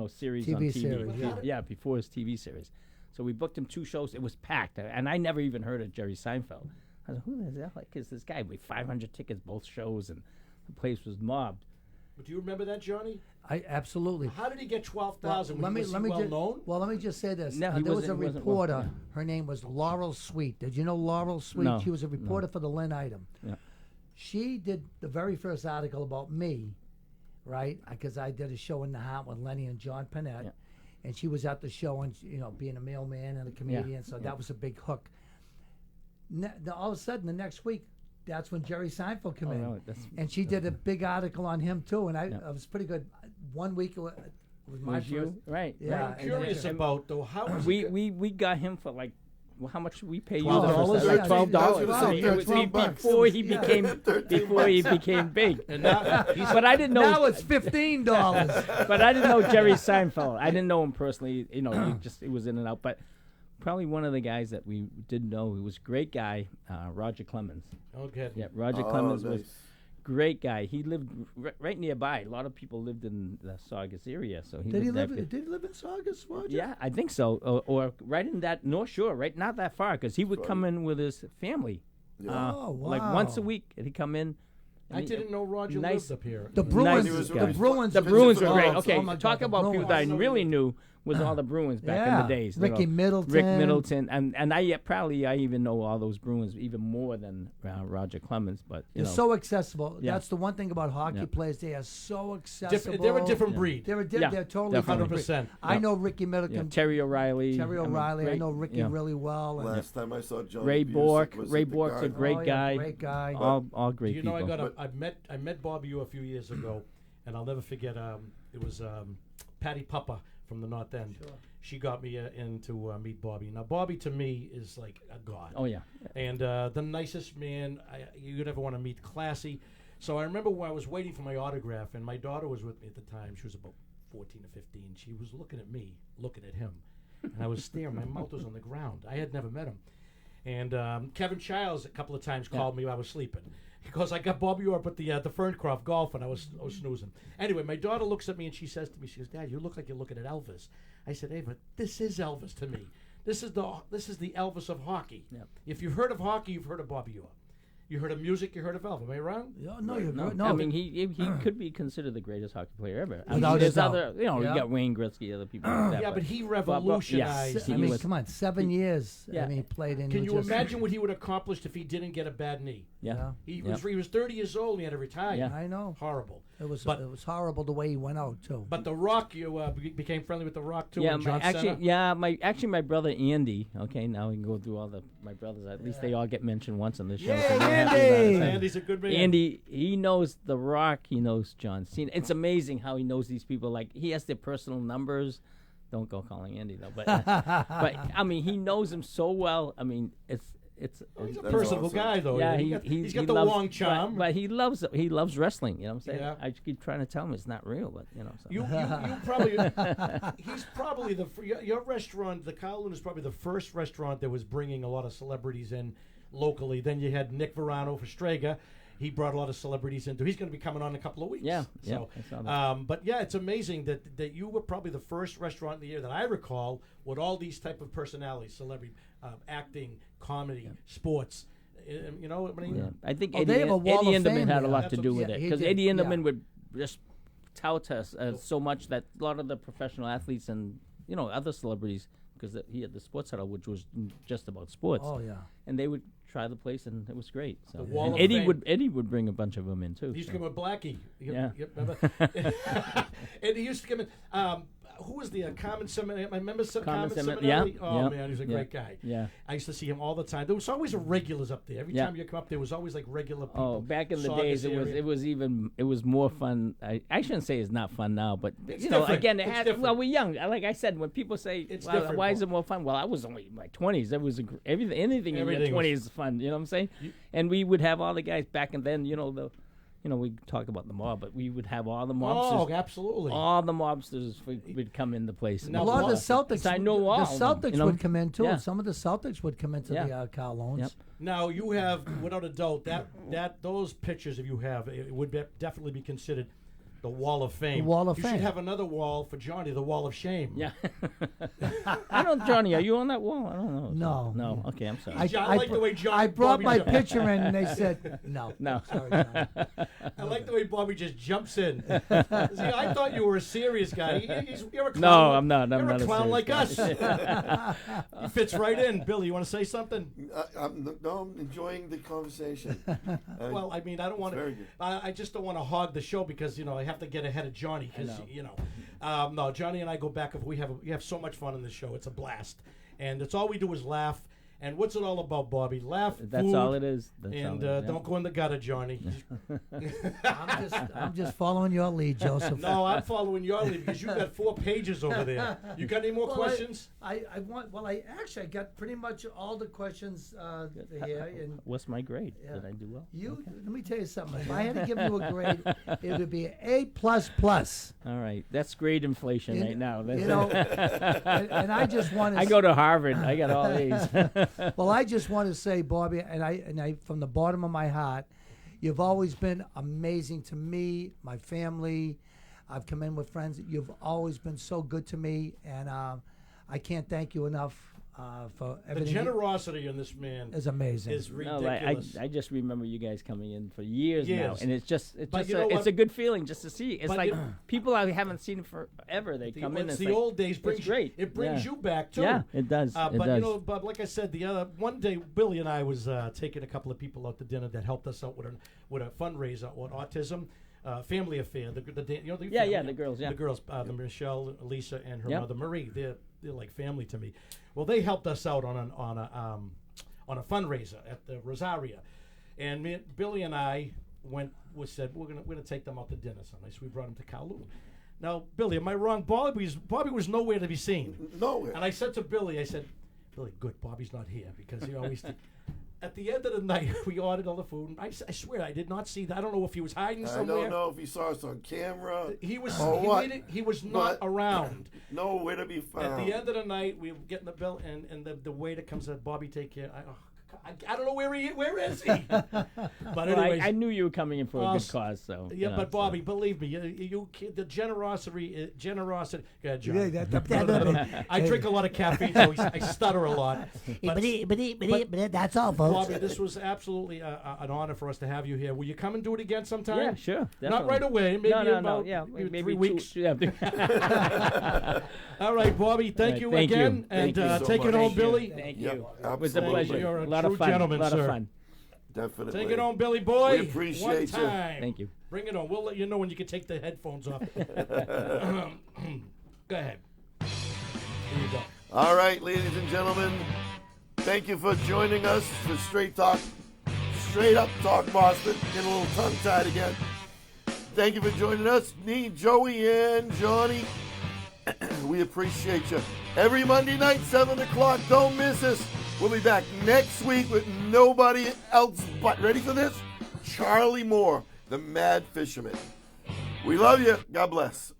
series on TV TV. series, yeah. Yeah, before his TV series. So we booked him 2 shows. It was packed, and I never even heard of Jerry Seinfeld. I was like, who the heck is this guy? We 500 tickets both shows, and the place was mobbed. But do you remember that, Johnny? I absolutely. How did he get 12,000? Let me Was he well known? let me just say this. No, he there was a wasn't- wasn't- reporter. yeah. Her name was Laurel Sweet. Did you know Laurel Sweet? No, She was a reporter for the Lynn Item. Yeah. She did the very first article about me, right? Because I did a show in the Heart with Lenny and John Panette, Yeah. and she was at the show and being a mailman and a comedian, so that was a big hook. all of a sudden the next week, that's when Jerry Seinfeld came Oh, in, no, and she did a big article on him too, and it was pretty good. 1 week it was my Was first. you? Right. Yeah, I'm and then curious about though how was We got him for like, well, how much did we pay you? $12? Like Yeah, $12. I was gonna say, It was $12. before he Yeah. became 13 before he bucks. became big. and now But I didn't know. now it's $15. But I didn't know Jerry Seinfeld. I didn't know him personally. You know, he was in and out. But probably one of the guys that we did know, he was a great guy, Roger Clemens. okay. Yeah, Roger Oh, Clemens was nice. great guy. He lived right nearby. A lot of people lived in the Saugus area, so he Did he lived live? that Did he live in Saugus, Roger? Yeah, I think so, or right in that North Shore, right, not that far, because he would come in with his family, Oh, like once a wow. week. He'd come in. I didn't know Roger nice- lived up here. The Nice Bruins. guy. The Bruins. The Bruins were Oh, great. oh Okay, my talk God, the about people that I Bruins. really knew was all the Bruins back in the days. you Ricky know. Middleton. Rick Middleton, and I even know all those Bruins even more than Roger Clemens. But you They're know, so accessible. Yeah. That's the one thing about hockey Yeah. players. They are so accessible. They're a different breed. They're Yeah, they're totally definitely. different. 100%. I know Ricky Middleton, yeah, Terry O'Reilly. Terry I mean, O'Reilly. I great, know Ricky yeah. really well. And Last time I saw John Ray Busick Bork. was Ray at the Bork's a Garden. great Oh, yeah, guy. great guy. All great Do you know people. I met Bobby U a few years ago, and I'll never forget. It was Patty Puppa from the North End. Sure. She got me in to meet Bobby. Now Bobby to me is like a god. Oh yeah. And the nicest man you'd ever want to meet, classy. So I remember when I was waiting for my autograph, and my daughter was with me at the time. She was about 14 or 15. She was looking at me, looking at him, and I was staring. My mouth was on the ground. I had never met him. And Kevin Childs a couple of times called me while I was sleeping. Because I got Bobby up at the Ferncroft golf, and I was snoozing. Anyway, my daughter looks at me and she says to me, she goes, "Dad, you look like you're looking at Elvis." I said, "Ava, this is Elvis to me. This is the Elvis of hockey. Yep. If you've heard of hockey, you've heard of Bobby Orr. You heard of music, you heard of Elvis. Am I wrong?" Yeah, no, you're No, good. No, I mean he could be considered the greatest hockey player ever. I mean, Without a there's doubt. other, you Yeah. got Wayne Gretzky, other people like that. Yeah, but he yes. revolutionized. I he mean, was- come on, 7 years. Yeah. I mean, he played in. Can he you was just- imagine what he would have accomplished if he didn't get a bad knee? Yeah. He was 30 years old and he had to retire. Yeah. I know. Horrible. It was But- it was horrible the way he went out too. But The Rock, you became friendly with The Rock too. Yeah, and John actually, Cena? my brother Andy. Okay, now we can go through all my brothers. At least they all get mentioned once on this show. Yay, so I'm happy about Andy! it. Andy's a good man. Andy, he knows The Rock. He knows John Cena. It's amazing how he knows these people. Like he has their personal numbers. Don't go calling Andy though. But but I mean, he knows them so well. I mean, it's He's a That's personable awesome. guy, though. yeah. He's got he the loves, Wong charm. but he loves wrestling. You know what I'm saying? Yeah. I keep trying to tell him it's not real, but you know. So. You probably he's probably your restaurant. The Kowloon is probably the first restaurant that was bringing a lot of celebrities in locally. Then you had Nick Verano for Strega. He brought a lot of celebrities into. He's going to be coming on in a couple of weeks. Yeah, So, I saw that. but yeah, it's amazing that you were probably the first restaurant in the year that I recall with all these type of personalities, celebrity, acting, comedy, sports. You know, I mean, Yeah. I think Oh, they Eddie, have a wall Eddie of Enderman fame had a there. lot That's to what- do with yeah, it he because did, Eddie Enderman yeah. would just tout us so much that a lot of the professional athletes and other celebrities, because he had the Sports Huddle, which was just about sports, Oh yeah. and they would try the place, and it was great. So The Wall and of Eddie Fame. would bring a bunch of them in too. He used so. to come with Blackie. Yeah. Remember? And he used to come in. Who was the Carmen Seminary? I remember Carmen Seminary. yeah, Oh yeah, man, he was a yeah, great guy. Yeah. I used to see him all the time. There was always regulars up there. Every Yeah. time you come up, there was always like regular people. Oh, back in the Saugus days, it area. was more fun. I shouldn't say it's not fun now, but It's you know, different. again, It's well, different. we're young. Like I said, when people say, It's well, different. why is it more fun? Well, I was only in my 20s. It was anything in your Everything 20s is fun. You know what I'm saying? And we would have all the guys back, and then we talk about the mob, but we would have all the mobsters. Oh, absolutely. All the mobsters would come in the place. Now, A lot of the Well, Celtics. I know all the of them, Celtics you know? would come in too. Yeah. Some of the Celtics would come into Yeah. the Kowloons. Yep. Now you have, without a doubt, that those pictures if you have, it would definitely be considered the Wall of Fame. The Wall of you Fame. should have another wall for Johnny, the Wall of Shame. Yeah. I don't, Johnny, are you on that wall? I don't know. No. No. Okay, I'm sorry. I like the way John- I brought Bobby my jumped. picture in, and they said no. No. Sorry, John. I like the way Bobby just jumps in. See, I thought you were a serious guy. You're a clown. No, I'm not. I'm You're not a a clown like serious us. He fits right in. Billy, you want to say something? I'm enjoying the conversation. Well, I mean, I don't want very to. good. I just don't want to hog the show because I have to get ahead of Johnny because no, Johnny and I go back. We have so much fun in this show. It's a blast, and it's all we do is laugh. And what's it all about, Bobby? Laugh, That's food, all it is. That's and all it is. don't go in the gutter, Johnny. I'm just following your lead, Joseph. No, I'm following your lead because you got 4 pages over there. You got any more questions? I got pretty much all the questions here. And What's my grade? Yeah. Did I do well? let me tell you something. If I had to give you a grade, it would be A++. All right, that's grade inflation right now. That's You know, and I just want to. I go to Harvard. I got all A's. Well, I just want to say, Bobby, and I, from the bottom of my heart, you've always been amazing to me, my family. I've come in with friends. You've always been so good to me, and I can't thank you enough for The everything. generosity in this man Is amazing. is No, ridiculous. I just remember you guys coming in for years now, Years. and it's But you know it's what? a good feeling just to see. It's But like it- people I haven't seen forever. They come in. It's It's the like, old days. it's great. It brings Yeah. you back too. Yeah, it does. It But does. you know, Bob, like I said, the other one day, Billy and I was taking a couple of people out to dinner that helped us out with a fundraiser on autism. Family affair. The you know the Yeah, family, yeah, the girls, yeah. the girls, the Michelle, Lisa, and her Yep. mother Marie. They're like family to me. Well, they helped us out on a fundraiser at the Rosaria, and Billy and I said we're gonna take them out to dinner someday. So we brought them to Kowloon. Now, Billy, am I wrong? Bobby was nowhere to be seen. Nowhere. And I said to Billy, Billy, good, Bobby's not here because at the end of the night, we ordered all the food. And I swear, I did not see that. I don't know if he was hiding I somewhere. don't know if he saw us on camera. He was. or what. He was not But around. Nowhere to be found. At the end of the night, we were getting the bill, and the waiter comes and Bobby, take care. I don't know where is he? But Well, anyways, I knew you were coming in for a Oh, good cause, so yeah. you know, But so- Bobby, believe me, the generosity. Go ahead, John. Yeah, I drink a lot of caffeine, so I stutter a lot. But, but that's all, folks. Bobby, this was absolutely an honor for us to have you here. Will you come and do it again sometime? Yeah, sure. Not definitely. right away. Maybe no, about yeah, maybe maybe 3 weeks. Yeah. All right, Bobby. Thank right, you thank you. again, Thank and you so take it much. home, Thank you. Billy. Thank Yep, you. It was a absolutely. pleasure. You're a a lot true of fun. gentleman, a lot sir. of fun. Definitely. Take it home, Billy boy. We appreciate One you. time. Thank you. Bring it on. We'll let you know when you can take the headphones off. Go ahead. Here you go. All right, ladies and gentlemen, thank you for joining us for Straight Up Talk Boston. Getting a little tongue-tied again. Thank you for joining us, me, Joey, and Johnny. We appreciate you. Every Monday night, 7 o'clock. Don't miss us. We'll be back next week with nobody else but, ready for this? Charlie Moore, the Mad Fisherman. We love you. God bless.